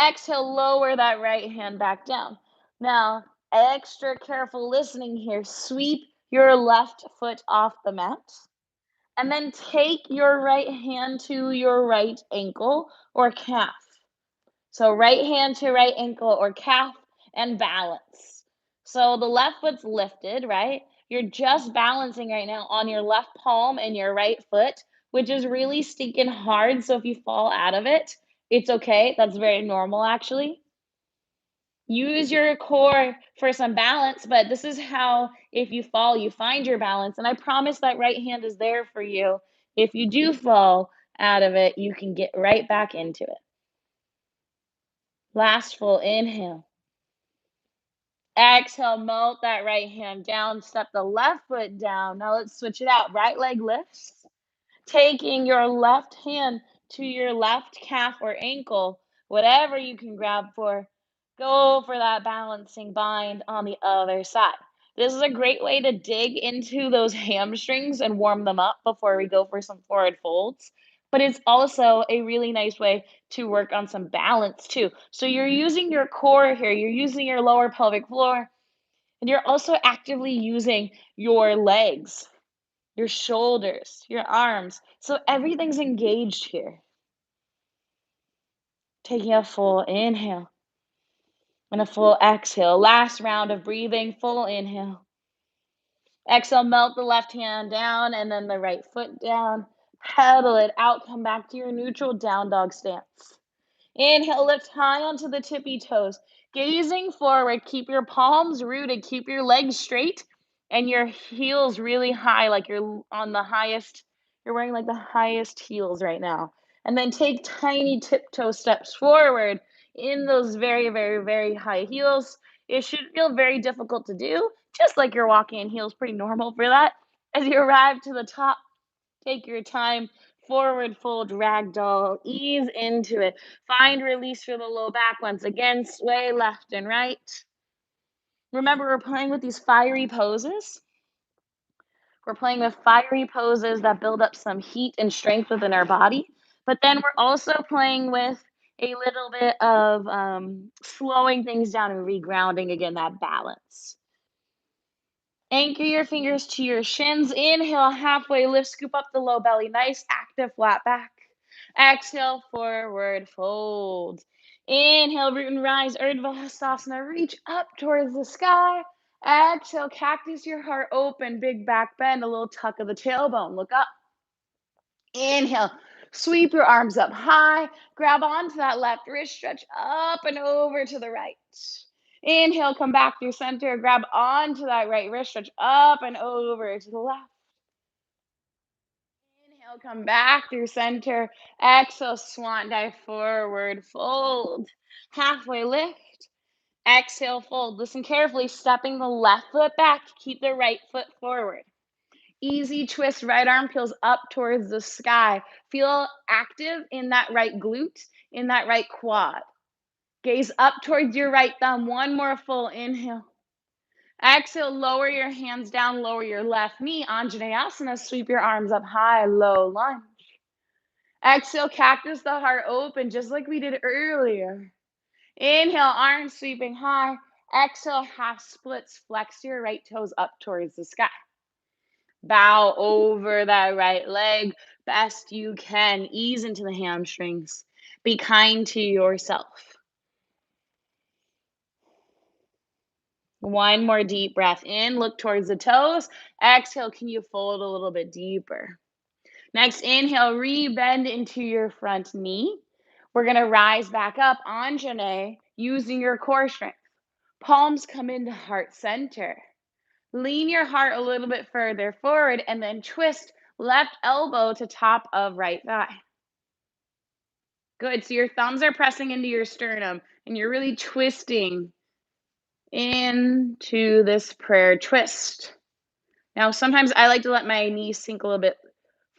Exhale, lower that right hand back down. Now, extra careful listening here. Sweep your left foot off the mat. And then take your right hand to your right ankle or calf. So right hand to right ankle or calf and balance. So the left foot's lifted, right? You're just balancing right now on your left palm and your right foot, which is really stinking hard. So if you fall out of it, it's okay. That's very normal, actually. Use your core for some balance, but this is how, if you fall, you find your balance. And I promise that right hand is there for you. If you do fall out of it, you can get right back into it. Last full inhale. Exhale, melt that right hand down, step the left foot down. Now let's switch it out. Right leg lifts. Taking your left hand to your left calf or ankle, whatever you can grab for, go for that balancing bind on the other side. This is a great way to dig into those hamstrings and warm them up before we go for some forward folds. But it's also a really nice way to work on some balance too. So you're using your core here, you're using your lower pelvic floor, and you're also actively using your legs, your shoulders, your arms. So everything's engaged here. Taking a full inhale and a full exhale. Last round of breathing, full inhale. Exhale, melt the left hand down and then the right foot down. Pedal it out, come back to your neutral down dog stance. Inhale, lift high onto the tippy toes. Gazing forward, keep your palms rooted, keep your legs straight and your heels really high, like you're on the highest, you're wearing like the highest heels right now. And then take tiny tiptoe steps forward in those very, very, very high heels. It should feel very difficult to do, just like you're walking in heels, pretty normal for that. As you arrive to the top, take your time. Forward fold, ragdoll, ease into it. Find release for the low back once again. Sway left and right. Remember, we're playing with these fiery poses. We're playing with fiery poses that build up some heat and strength within our body. But then we're also playing with a little bit of slowing things down and regrounding again, that balance. Anchor your fingers to your shins. Inhale, halfway lift, scoop up the low belly. Nice active flat back. Exhale, forward fold. Inhale, root and rise, Urdhva Hastasana. Reach up towards the sky. Exhale, cactus your heart open. Big back bend, a little tuck of the tailbone. Look up. Inhale, sweep your arms up high. Grab onto that left wrist, stretch up and over to the right. Inhale, come back through center. Grab onto that right wrist, stretch up and over to the left. Inhale, come back through center. Exhale, swan dive forward, fold. Halfway lift. Exhale, fold. Listen carefully, stepping the left foot back. Keep the right foot forward. Easy twist, right arm peels up towards the sky. Feel active in that right glute, in that right quad. Gaze up towards your right thumb. One more full inhale. Exhale, lower your hands down, lower your left knee. Anjaneyasana, sweep your arms up high, low lunge. Exhale, cactus the heart open, just like we did earlier. Inhale, arms sweeping high. Exhale, half splits, flex your right toes up towards the sky. Bow over that right leg best you can. Ease into the hamstrings. Be kind to yourself. One more deep breath in, look towards the toes. Exhale, can you fold a little bit deeper? Next, inhale, re-bend into your front knee. We're going to rise back up, Anjane, using your core strength. Palms come into heart center. Lean your heart a little bit further forward and then twist left elbow to top of right thigh. Good. So your thumbs are pressing into your sternum and you're really twisting into this prayer twist. Now, sometimes I like to let my knees sink a little bit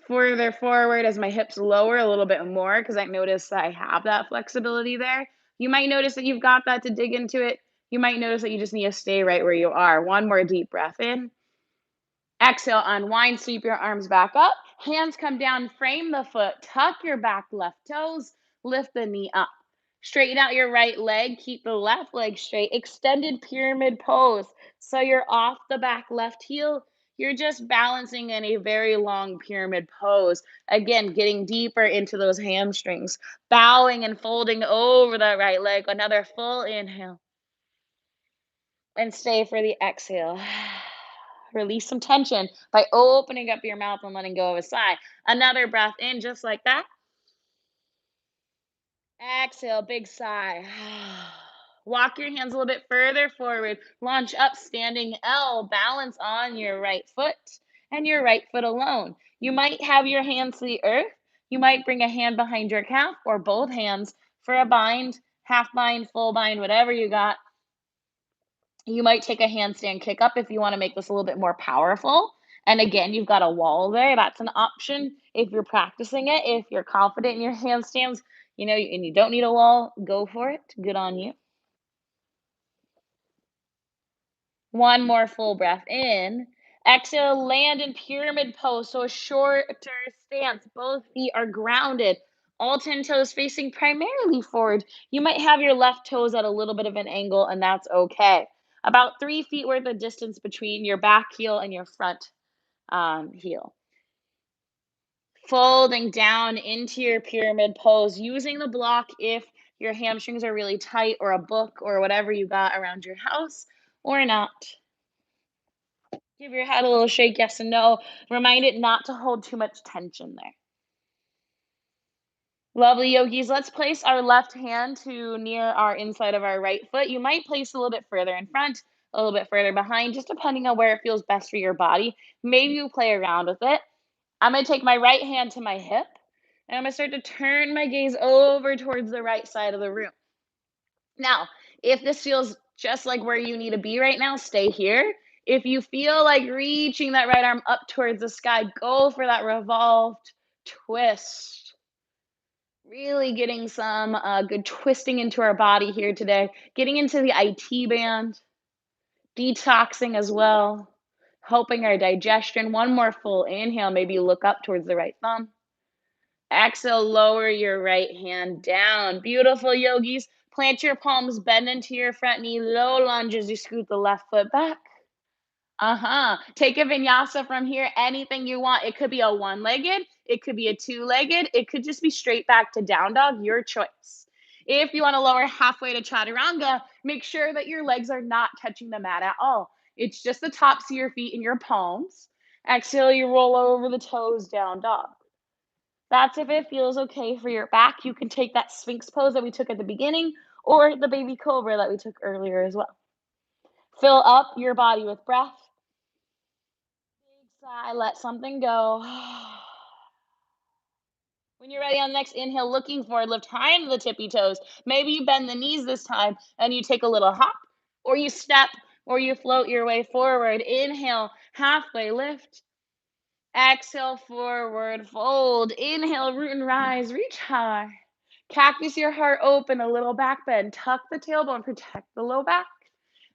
further forward as my hips lower a little bit more because I notice that I have that flexibility there. You might notice that you've got that to dig into it. You might notice that you just need to stay right where you are. One more deep breath in. Exhale, unwind, sweep your arms back up. Hands come down, frame the foot, tuck your back left toes, lift the knee up. Straighten out your right leg, keep the left leg straight. Extended pyramid pose. So you're off the back left heel. You're just balancing in a very long pyramid pose. Again, getting deeper into those hamstrings, bowing and folding over that right leg. Another full inhale and stay for the exhale. Release some tension by opening up your mouth and letting go of a sigh. Another breath in, just like that. Exhale, big sigh. Walk your hands a little bit further forward. Launch up, standing L. Balance on your right foot and your right foot alone. You might have your hands to the earth. You might bring a hand behind your calf or both hands for a bind, half bind, full bind, whatever you got. You might take a handstand kick up if you want to make this a little bit more powerful. And again, you've got a wall there. That's an option if you're practicing it. If you're confident in your handstands, and you don't need a wall, go for it. Good on you. One more full breath in. Exhale, land in pyramid pose. So a shorter stance. Both feet are grounded. All 10 toes facing primarily forward. You might have your left toes at a little bit of an angle, and that's okay. About 3 feet worth of distance between your back heel and your front heel. Folding down into your pyramid pose, using the block if your hamstrings are really tight, or a book or whatever you got around your house, or not. Give your head a little shake, yes and no. Remind it not to hold too much tension there. Lovely yogis, let's place our left hand to near our inside of our right foot. You might place a little bit further in front, a little bit further behind, just depending on where it feels best for your body. Maybe you play around with it. I'm going to take my right hand to my hip, and I'm going to start to turn my gaze over towards the right side of the room. Now, if this feels just like where you need to be right now, stay here. If you feel like reaching that right arm up towards the sky, go for that revolved twist. Really getting some good twisting into our body here today. Getting into the IT band, detoxing as well, helping our digestion. One more full inhale. Maybe look up towards the right thumb. Exhale, lower your right hand down. Beautiful, yogis. Plant your palms, bend into your front knee, low lunge as you scoot the left foot back. Take a vinyasa from here, anything you want. It could be a one-legged, it could be a two-legged, it could just be straight back to down dog, your choice. If you want to lower halfway to chaturanga, make sure that your legs are not touching the mat at all. It's just the tops of your feet and your palms. Exhale, you roll over the toes, down dog. That's if it feels okay for your back. You can take that sphinx pose that we took at the beginning, or the baby cobra that we took earlier as well. Fill up your body with breath. Big sigh, let something go. When you're ready on the next inhale, looking forward, lift high into the tippy toes. Maybe you bend the knees this time and you take a little hop, or you step, or you float your way forward. Inhale, halfway lift. Exhale, forward fold. Inhale, root and rise, reach high. Cactus your heart open, a little back bend. Tuck the tailbone, protect the low back.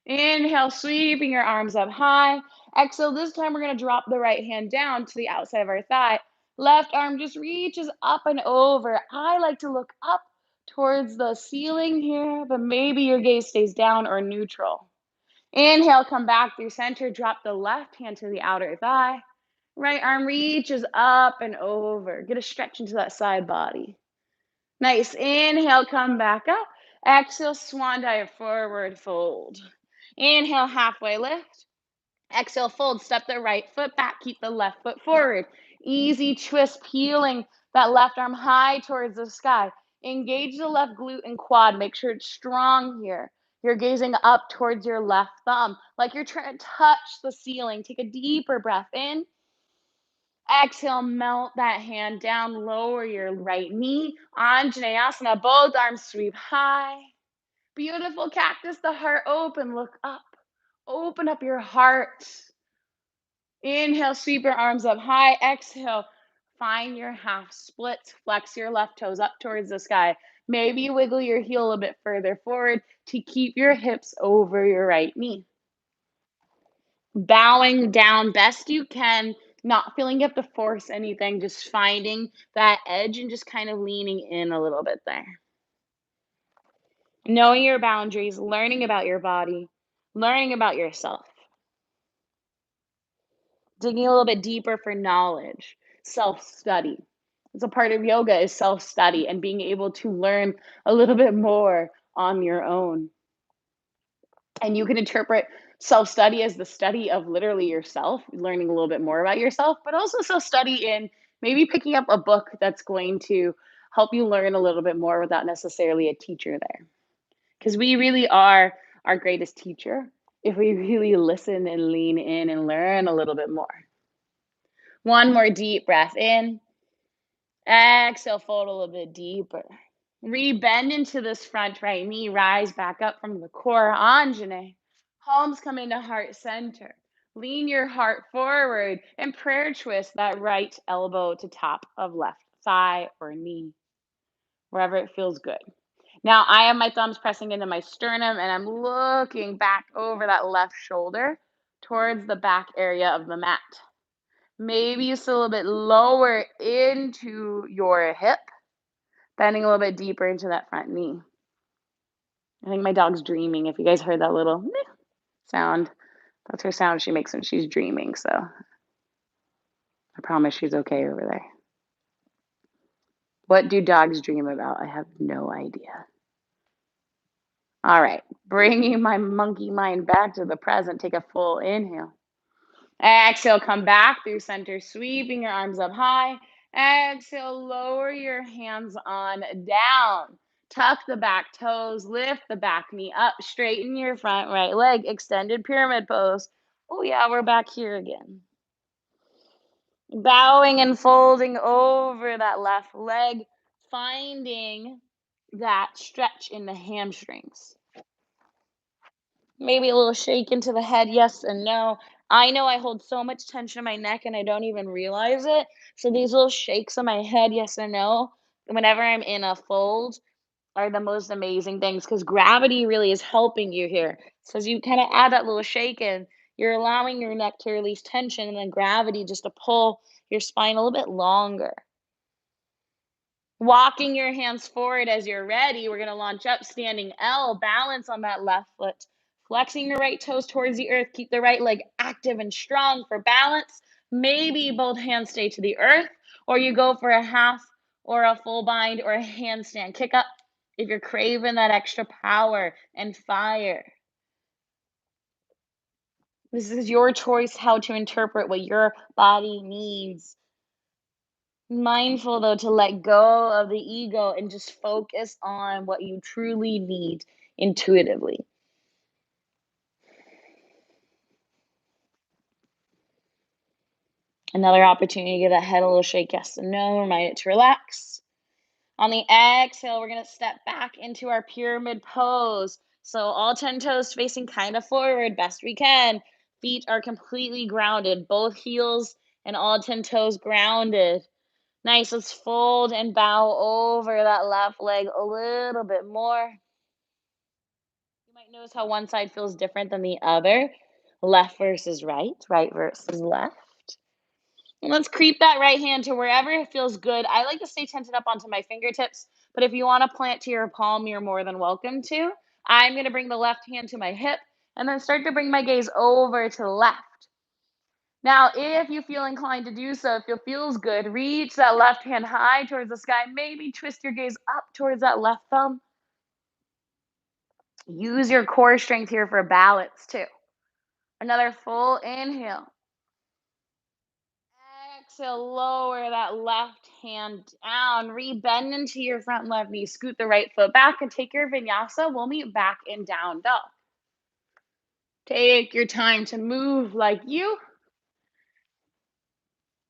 Inhale, sweeping your arms up high. Exhale, this time we're going to drop the right hand down to the outside of our thigh. Left arm just reaches up and over. I like to look up towards the ceiling here, but maybe your gaze stays down or neutral. Inhale, come back through center. Drop the left hand to the outer thigh. Right arm reaches up and over. Get a stretch into that side body. Nice. Inhale, come back up. Exhale, swan dive, forward fold. Inhale, halfway lift. Exhale, fold. Step the right foot back. Keep the left foot forward. Easy twist, peeling that left arm high towards the sky. Engage the left glute and quad. Make sure it's strong here. You're gazing up towards your left thumb, like you're trying to touch the ceiling. Take a deeper breath in. Exhale, melt that hand down, lower your right knee. Anjaneyasana, both arms sweep high. Beautiful cactus, the heart open, look up. Open up your heart. Inhale, sweep your arms up high. Exhale, find your half splits. Flex your left toes up towards the sky. Maybe wiggle your heel a bit further forward to keep your hips over your right knee. Bowing down best you can, not feeling you have to force anything, just finding that edge and just kind of leaning in a little bit there. Knowing your boundaries, learning about your body, learning about yourself. digging a little bit deeper for knowledge, self-study. It's a part of yoga is self-study and being able to learn a little bit more on your own. And you can interpret self-study as the study of literally yourself, learning a little bit more about yourself, but also self-study in maybe picking up a book that's going to help you learn a little bit more without necessarily a teacher there. Because we really are our greatest teacher if we really listen and lean in and learn a little bit more. One more deep breath in. Exhale, fold a little bit deeper. Rebend into this front right knee. Rise back up from the core. Anjane. Palms come into heart center. Lean your heart forward and prayer twist that right elbow to top of left thigh or knee, wherever it feels good. Now I have my thumbs pressing into my sternum and I'm looking back over that left shoulder towards the back area of the mat. Maybe you sit a little bit lower into your hip, bending a little bit deeper into that front knee. I think my dog's dreaming. If you guys heard that little meh sound, that's her sound she makes when she's dreaming. So I promise she's okay over there. What do dogs dream about? I have no idea. All right, bringing my monkey mind back to the present. Take a full inhale. Exhale, come back through center, sweeping your arms up high. Exhale, lower your hands on down. Tuck the back toes, lift the back knee up, straighten your front right leg, extended pyramid pose. Oh, yeah, we're back here again. Bowing and folding over that left leg, finding that stretch in the hamstrings. Maybe a little shake into the head, yes and no. I know I hold so much tension in my neck and I don't even realize it. So these little shakes in my head, yes or no, whenever I'm in a fold are the most amazing things because gravity really is helping you here. So as you kind of add that little shake in, you're allowing your neck to release tension and then gravity just to pull your spine a little bit longer. Walking your hands forward as you're ready, we're going to launch up, standing L, balance on that left foot. Flexing your right toes towards the earth. Keep the right leg active and strong for balance. Maybe both hands stay to the earth, or you go for a half or a full bind or a handstand. Kick up if you're craving that extra power and fire. This is your choice how to interpret what your body needs. Mindful though to let go of the ego and just focus on what you truly need intuitively. Another opportunity to give that head a little shake, yes and no, remind it to relax. On the exhale, we're going to step back into our pyramid pose. So all 10 toes facing kind of forward, best we can. Feet are completely grounded, both heels and all 10 toes grounded. Nice, let's fold and bow over that left leg a little bit more. You might notice how one side feels different than the other. Left versus right, right versus left. And let's creep that right hand to wherever it feels good. I like to stay tented up onto my fingertips, but if you want to plant to your palm, you're more than welcome to. I'm going to bring the left hand to my hip and then start to bring my gaze over to the left. Now, if you feel inclined to do so, if it feels good, reach that left hand high towards the sky. Maybe twist your gaze up towards that left thumb. Use your core strength here for balance too. Another full inhale. Exhale, lower that left hand down. Rebend into your front left knee. Scoot the right foot back and take your vinyasa. We'll meet back in down dog. Take your time to move like you.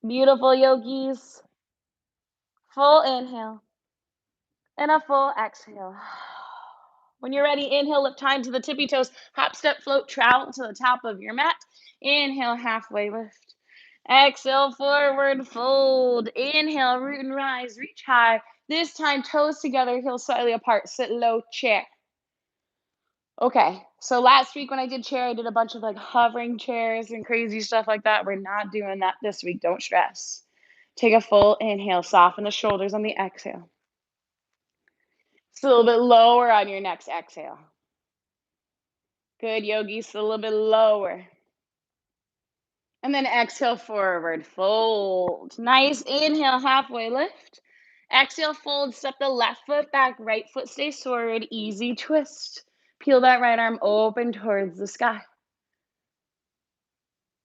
Beautiful yogis. Full inhale and a full exhale. When you're ready, inhale, lift time to the tippy toes. Hop, step, float, travel to the top of your mat. Inhale, halfway lift. Exhale, forward fold. Inhale, root and rise, reach high. This time, toes together, heels slightly apart. Sit low, chair. Okay, so last week when I did chair, I did a bunch of like hovering chairs and crazy stuff like that. We're not doing that this week. Don't stress. Take a full inhale, soften the shoulders on the exhale. Just a little bit lower on your next exhale. Good, yogis, a little bit lower. And then exhale, forward fold. Nice inhale, halfway lift. Exhale, fold, step the left foot back, right foot stays forward, easy twist. Peel that right arm open towards the sky.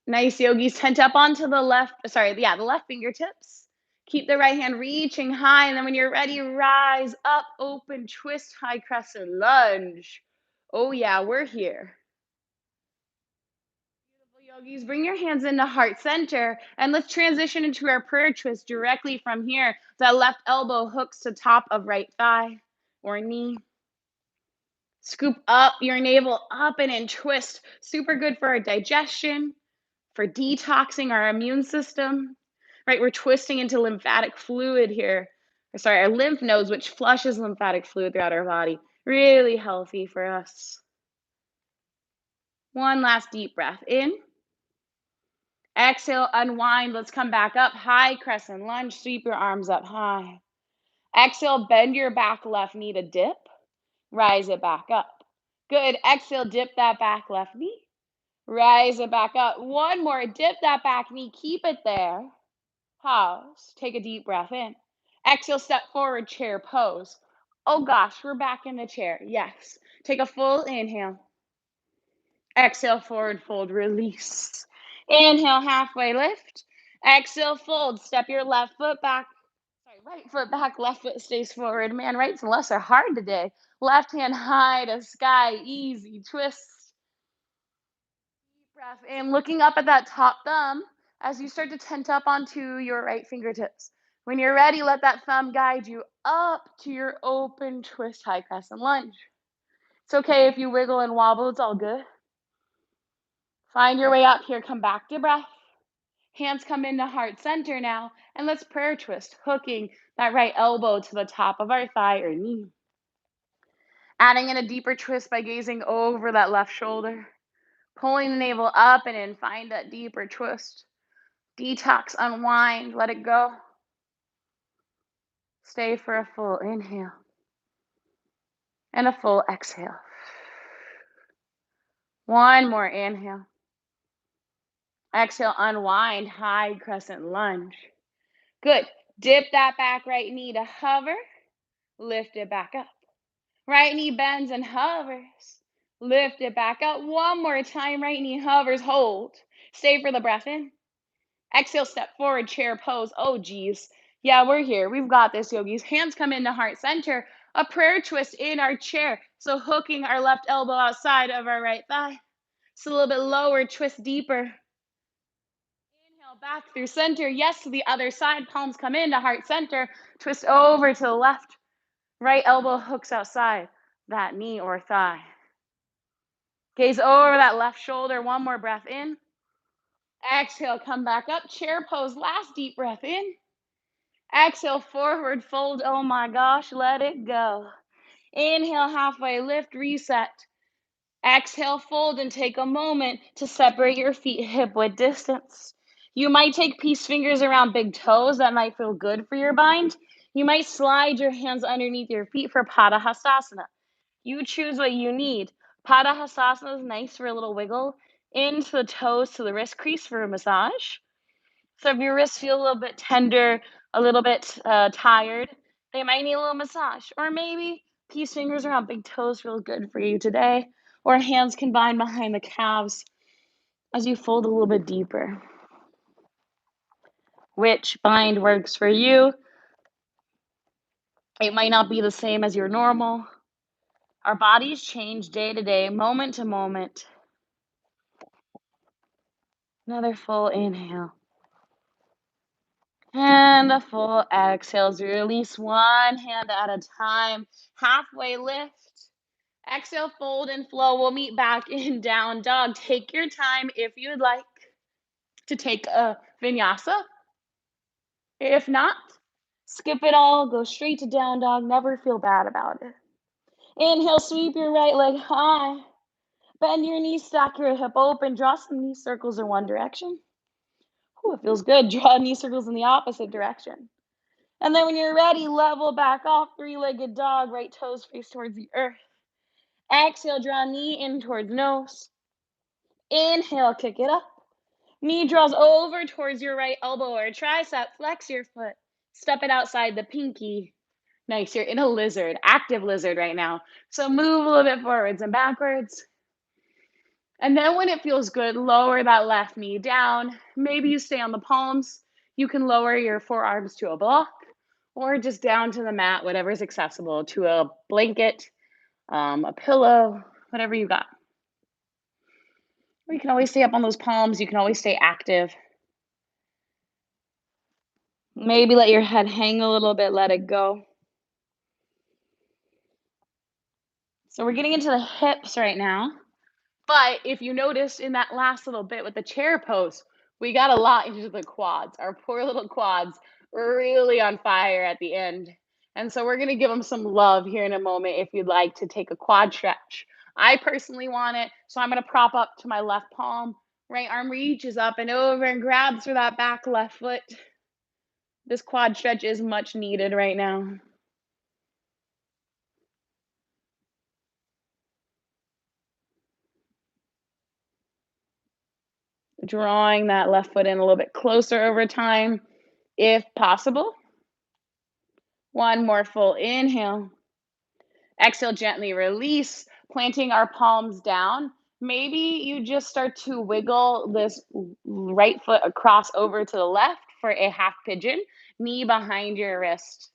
Nice, yogis. Tent up onto the left, the left fingertips. Keep the right hand reaching high, and then when you're ready, rise up, open, twist, high crescent lunge. Oh yeah, we're here. Beautiful yogis, bring your hands into heart center, and let's transition into our prayer twist directly from here. That left elbow hooks to top of right thigh or knee. Scoop up your navel up and in twist. Super good for our digestion, for detoxing our immune system, right? We're twisting into lymphatic fluid here. Our lymph nodes, which flushes lymphatic fluid throughout our body. Really healthy for us. One last deep breath in. Exhale, unwind. Let's come back up. High crescent lunge. Sweep your arms up high. Exhale, bend your back left knee to dip. Rise it back up. Good. Exhale, dip that back left knee. Rise it back up. One more. Dip that back knee. Keep it there. Pause. Take a deep breath in. Exhale, step forward, chair pose. Oh gosh, we're back in the chair. Yes. Take a full inhale. Exhale, forward fold, release. Inhale, halfway lift. Exhale, fold. Step your right foot back, left foot stays forward. Man, rights and lefts are hard today. Left hand high to sky, easy twist. Deep breath in, looking up at that top thumb as you start to tent up onto your right fingertips. When you're ready, let that thumb guide you up to your open twist, high crescent lunge. It's okay if you wiggle and wobble, it's all good. Find your way up here, come back to breath. Hands come into heart center now, and let's prayer twist, hooking that right elbow to the top of our thigh or knee. Adding in a deeper twist by gazing over that left shoulder. Pulling the navel up and in, find that deeper twist. Detox, unwind, let it go. Stay for a full inhale and a full exhale. One more inhale. Exhale, unwind, high crescent lunge. Good. Dip that back right knee to hover. Lift it back up. Right knee bends and hovers. Lift it back up. One more time. Right knee hovers. Hold. Stay for the breath in. Exhale, step forward, chair pose. Oh, geez. Yeah, we're here. We've got this, yogis. Hands come into heart center. A prayer twist in our chair. So hooking our left elbow outside of our right thigh. Just a little bit lower, twist deeper. Inhale, back through center. Yes, to the other side. Palms come into heart center. Twist over to the left. Right elbow hooks outside that knee or thigh. Gaze over that left shoulder. One more breath in. Exhale, come back up. Chair pose. Last deep breath in. Exhale, forward fold. Oh my gosh, let it go. Inhale, halfway lift, reset. Exhale, fold, and take a moment to separate your feet hip width distance. You might take peace fingers around big toes. That might feel good for your bind. You might slide your hands underneath your feet for Padahastasana. You choose what you need. Padahastasana is nice for a little wiggle into the toes to the wrist crease for a massage. So if your wrists feel a little bit tender, a little bit tired, they might need a little massage. Or maybe peace fingers around big toes feels good for you today. Or hands combined behind the calves as you fold a little bit deeper. Which bind works for you? It might not be the same as your normal. Our bodies change day to day, moment to moment. Another full inhale. And a full exhale as you release one hand at a time. Halfway lift. Exhale, fold and flow. We'll meet back in down dog. Take your time if you'd like to take a vinyasa. If not, skip it all. Go straight to down dog. Never feel bad about it. Inhale, sweep your right leg high. Bend your knees, stack your hip open. Draw some knee circles in one direction. Ooh, it feels good. Draw knee circles in the opposite direction. And then when you're ready, level back off, three-legged dog, right toes face towards the earth. Exhale, draw knee in towards nose. Inhale, kick it up. Knee draws over towards your right elbow or tricep. Flex your foot. Step it outside the pinky. Nice. You're in a lizard, active lizard right now. So move a little bit forwards and backwards. And then when it feels good, lower that left knee down. Maybe you stay on the palms. You can lower your forearms to a block or just down to the mat, whatever's accessible, to a blanket, a pillow, whatever you got. Or you can always stay up on those palms. You can always stay active. Maybe let your head hang a little bit, let it go. So we're getting into the hips right now. But if you noticed in that last little bit with the chair pose, we got a lot into the quads. Our poor little quads were really on fire at the end. And so we're going to give them some love here in a moment if you'd like to take a quad stretch. I personally want it, so I'm going to prop up to my left palm. Right arm reaches up and over and grabs for that back left foot. This quad stretch is much needed right now. Drawing that left foot in a little bit closer over time, if possible. One more full inhale. Exhale, gently release, planting our palms down. Maybe you just start to wiggle this right foot across over to the left for a half pigeon, knee behind your wrist.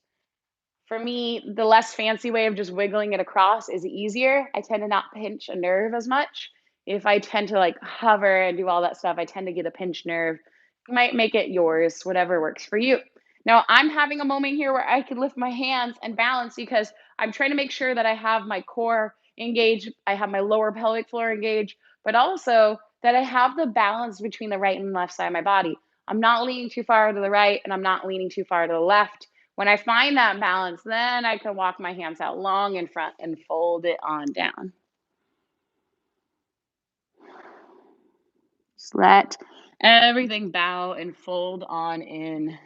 For me, the less fancy way of just wiggling it across is easier. I tend to not pinch a nerve as much. If I tend to like hover and do all that stuff, I tend to get a pinched nerve. You might make it yours, whatever works for you. Now, I'm having a moment here where I can lift my hands and balance because I'm trying to make sure that I have my core engaged, I have my lower pelvic floor engaged, but also that I have the balance between the right and left side of my body. I'm not leaning too far to the right and I'm not leaning too far to the left. When I find that balance, then I can walk my hands out long in front and fold it on down. Just let everything bow and fold on in.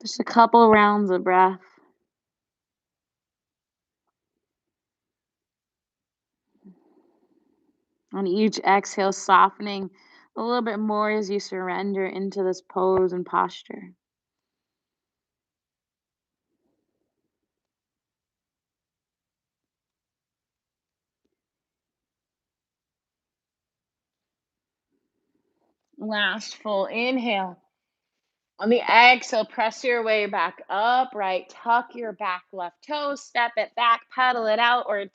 Just a couple rounds of breath. On each exhale, softening a little bit more as you surrender into this pose and posture. Last full inhale. On the exhale, press your way back upright. Tuck your back left toe, step it back, pedal it out, or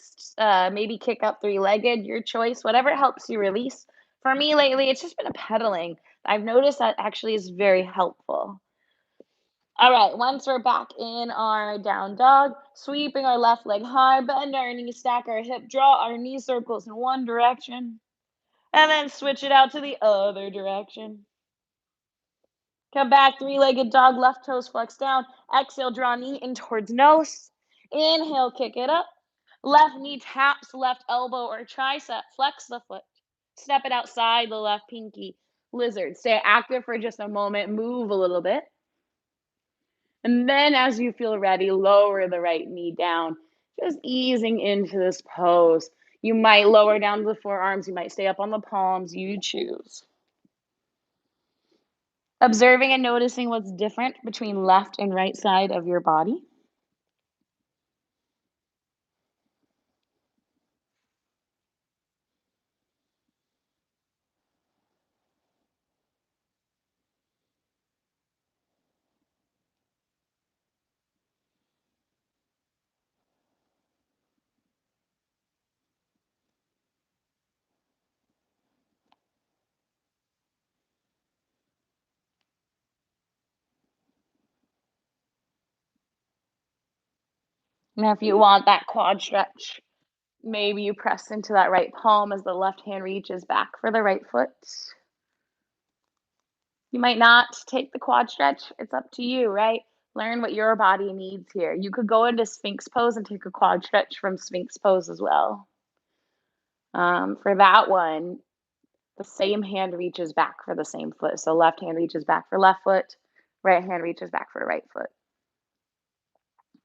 maybe kick up three-legged, your choice, whatever helps you release. For me lately, it's just been a pedaling. I've noticed that actually is very helpful. All right, once we're back in our down dog, sweeping our left leg high, bend our knees, stack our hip, draw our knee circles in one direction, and then switch it out to the other direction. Come back, three-legged dog, left toes flex down. Exhale, draw knee in towards nose. Inhale, kick it up. Left knee taps left elbow or tricep. Flex the foot. Step it outside the left pinky. Lizard. Stay active for just a moment. Move a little bit. And then as you feel ready, lower the right knee down. Just easing into this pose. You might lower down to the forearms. You might stay up on the palms. You choose. Observing and noticing what's different between left and right side of your body. Now, if you want that quad stretch, maybe you press into that right palm as the left hand reaches back for the right foot. You might not take the quad stretch. It's up to you, right? Learn what your body needs here. You could go into Sphinx pose and take a quad stretch from Sphinx pose as well. For that one, The same hand reaches back for the same foot. So left hand reaches back for left foot, right hand reaches back for right foot.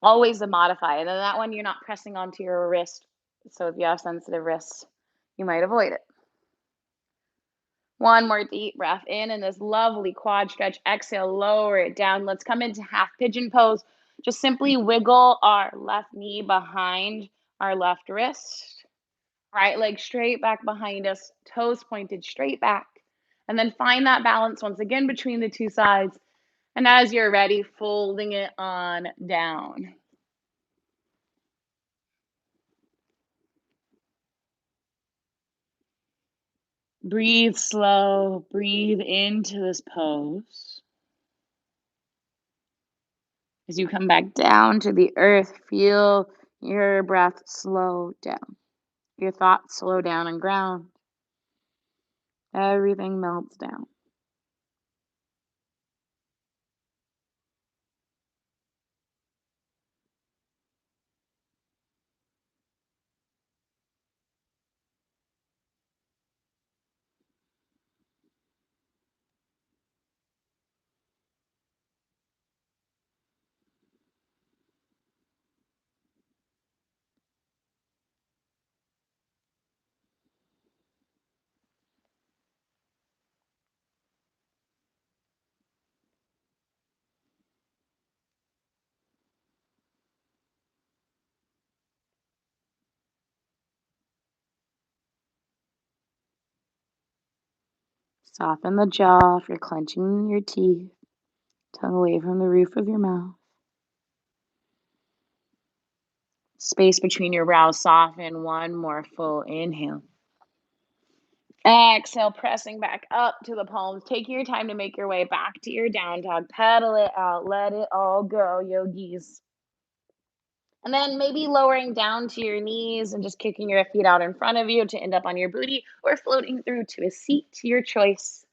Always a modify. And then that one, you're not pressing onto your wrist. So if you have sensitive wrists, you might avoid it. One more deep breath in this lovely quad stretch. Exhale, lower it down. Let's come into half pigeon pose. Just simply wiggle our left knee behind our left wrist. Right leg straight back behind us, toes pointed straight back. And then find that balance once again between the two sides. And as you're ready, folding it on down. Breathe slow, breathe into this pose. As you come back down to the earth, feel your breath slow down. Your thoughts slow down and ground. Everything melts down. Soften the jaw if you're clenching your teeth. Tongue away from the roof of your mouth. Space between your brows, soften. One more full inhale. Exhale, pressing back up to the palms. Take your time to make your way back to your down dog. Pedal it out. Let it all go, yogis. And then maybe lowering down to your knees and just kicking your feet out in front of you to end up on your booty or floating through to a seat, your choice.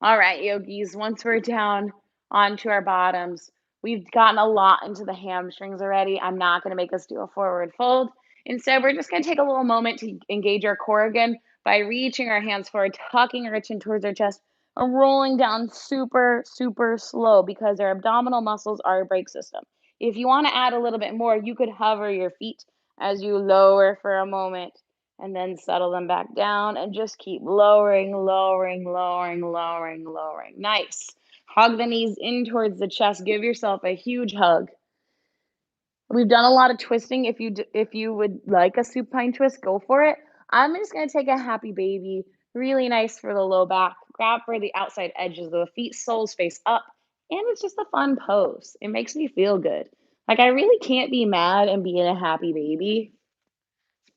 All right, yogis, once we're down onto our bottoms, we've gotten a lot into the hamstrings already. I'm not going to make us do a forward fold. Instead, we're just going to take a little moment to engage our core again by reaching our hands forward, tucking our chin towards our chest, and rolling down super, super slow because our abdominal muscles are a brake system. If you want to add a little bit more, you could hover your feet as you lower for a moment and then settle them back down and just keep lowering, lowering, lowering, lowering, lowering. Nice. Hug the knees in towards the chest. Give yourself a huge hug. We've done a lot of twisting. If you would like a supine twist, go for it. I'm just going to take a happy baby. Really nice for the low back. Grab for the outside edges of the feet, soles face up. And it's just a fun pose. It makes me feel good. Like I really can't be mad and be in a happy baby.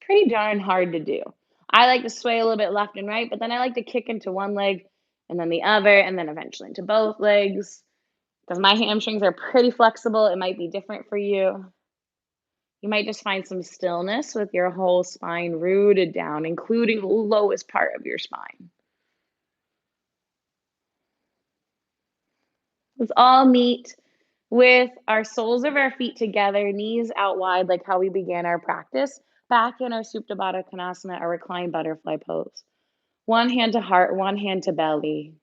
Pretty darn hard to do. I like to sway a little bit left and right, but then I like to kick into one leg and then the other, and then eventually into both legs. Because my hamstrings are pretty flexible, it might be different for you. You might just find some stillness with your whole spine rooted down, including the lowest part of your spine. Let's all meet with our soles of our feet together, knees out wide, like how we began our practice, back in our Supta Baddha Konasana, our reclined butterfly pose. One hand to heart, one hand to belly.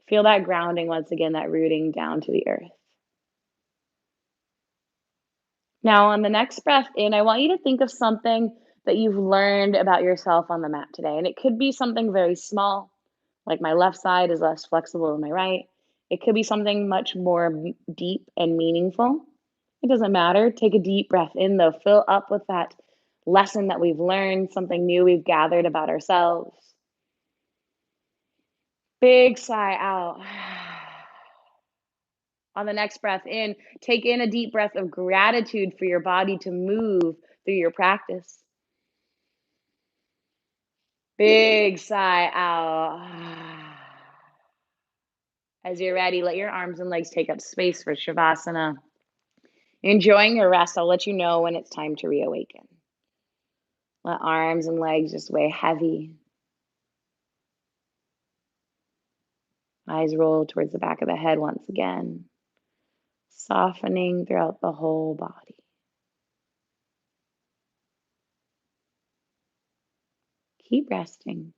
Feel that grounding once again, that rooting down to the earth. Now, on the next breath in, I want you to think of something that you've learned about yourself on the mat today. And it could be something very small, like my left side is less flexible than my right. It could be something much more deep and meaningful. It doesn't matter. Take a deep breath in, though. Fill up with that lesson that we've learned, something new we've gathered about ourselves. Big sigh out. On the next breath in, take in a deep breath of gratitude for your body to move through your practice. Big sigh out. As you're ready, let your arms and legs take up space for Shavasana. Enjoying your rest, I'll let you know when it's time to reawaken. Let arms and legs just weigh heavy. Eyes roll towards the back of the head once again, softening throughout the whole body. Keep resting.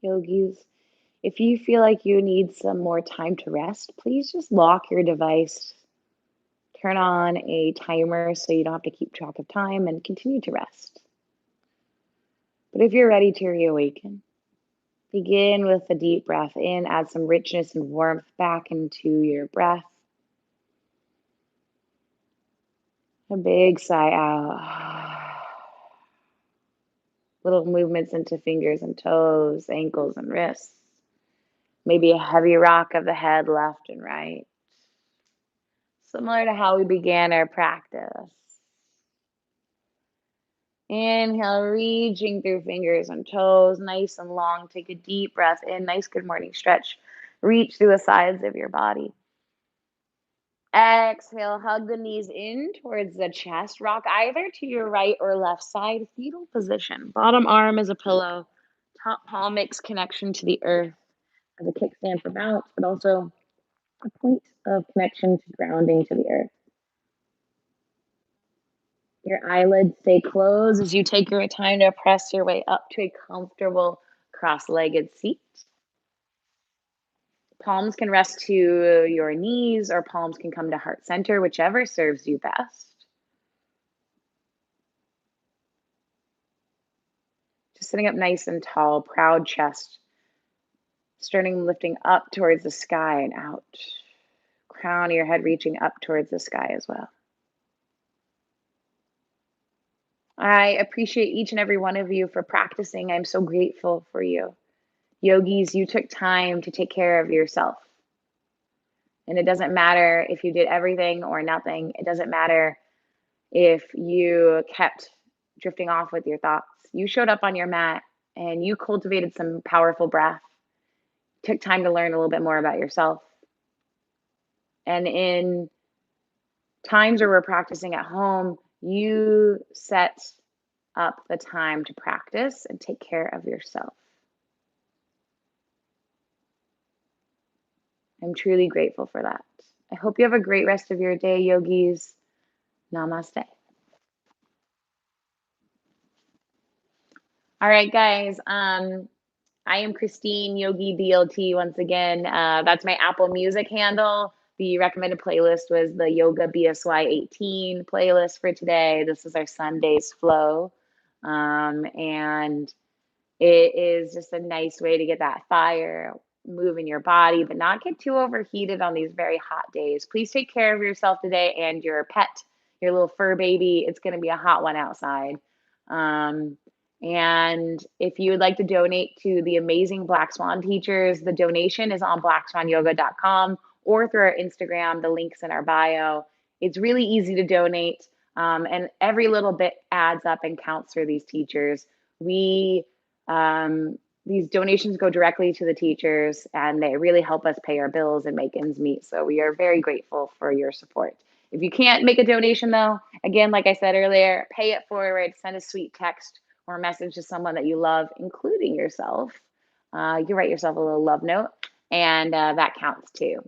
Yogis, if you feel like you need some more time to rest, please just lock your device, turn on a timer so you don't have to keep track of time, and continue to rest. But if you're ready to reawaken, begin with a deep breath in, add some richness and warmth back into your breath. A big sigh out. Little movements into fingers and toes, ankles and wrists. Maybe a heavy rock of the head left and right. Similar to how we began our practice. Inhale, reaching through fingers and toes, nice and long. Take a deep breath in, nice good morning stretch. Reach through the sides of your body. Exhale, hug the knees in towards the chest. Rock either to your right or left side, fetal position. Bottom arm is a pillow. Top palm makes connection to the earth as a kickstand for balance, but also a point of connection to grounding to the earth. Your eyelids stay closed as you take your time to press your way up to a comfortable cross-legged seat. Palms can rest to your knees or palms can come to heart center, whichever serves you best. Just sitting up nice and tall, proud chest, sternum lifting up towards the sky and out. Crown of your head reaching up towards the sky as well. I appreciate each and every one of you for practicing. I'm so grateful for you. Yogis, you took time to take care of yourself. And it doesn't matter if you did everything or nothing. It doesn't matter if you kept drifting off with your thoughts. You showed up on your mat and you cultivated some powerful breath, took time to learn a little bit more about yourself. And in times where we're practicing at home, you set up the time to practice and take care of yourself. I'm truly grateful for that. I hope you have a great rest of your day, yogis. Namaste. All right, guys. I am Christine Yogi BLT once again. That's my Apple Music handle. The recommended playlist was the Yoga BSY 18 playlist for today. This is our Sunday's flow. And it is just a nice way to get that fire moving your body, but not get too overheated on these very hot days. Please take care of yourself today and your pet, your little fur baby. It's going to be a hot one outside. Um, and if you would like to donate to the amazing Black Swan teachers, the donation is on blackswanyoga.com or through our Instagram. The link's in our bio. It's really easy to donate, and every little bit adds up and counts for these teachers. We these donations go directly to the teachers, and they really help us pay our bills and make ends meet. So we are very grateful for your support. If you can't make a donation, though, again, like I said earlier, pay it forward, send a sweet text or message to someone that you love, including yourself. You write yourself a little love note, and that counts too.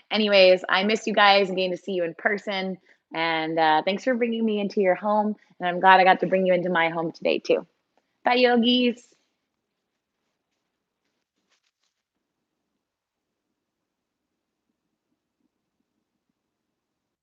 Anyways, I miss you guys and getting to see you in person. And thanks for bringing me into your home. And I'm glad I got to bring you into my home today, too. Bye, yogis.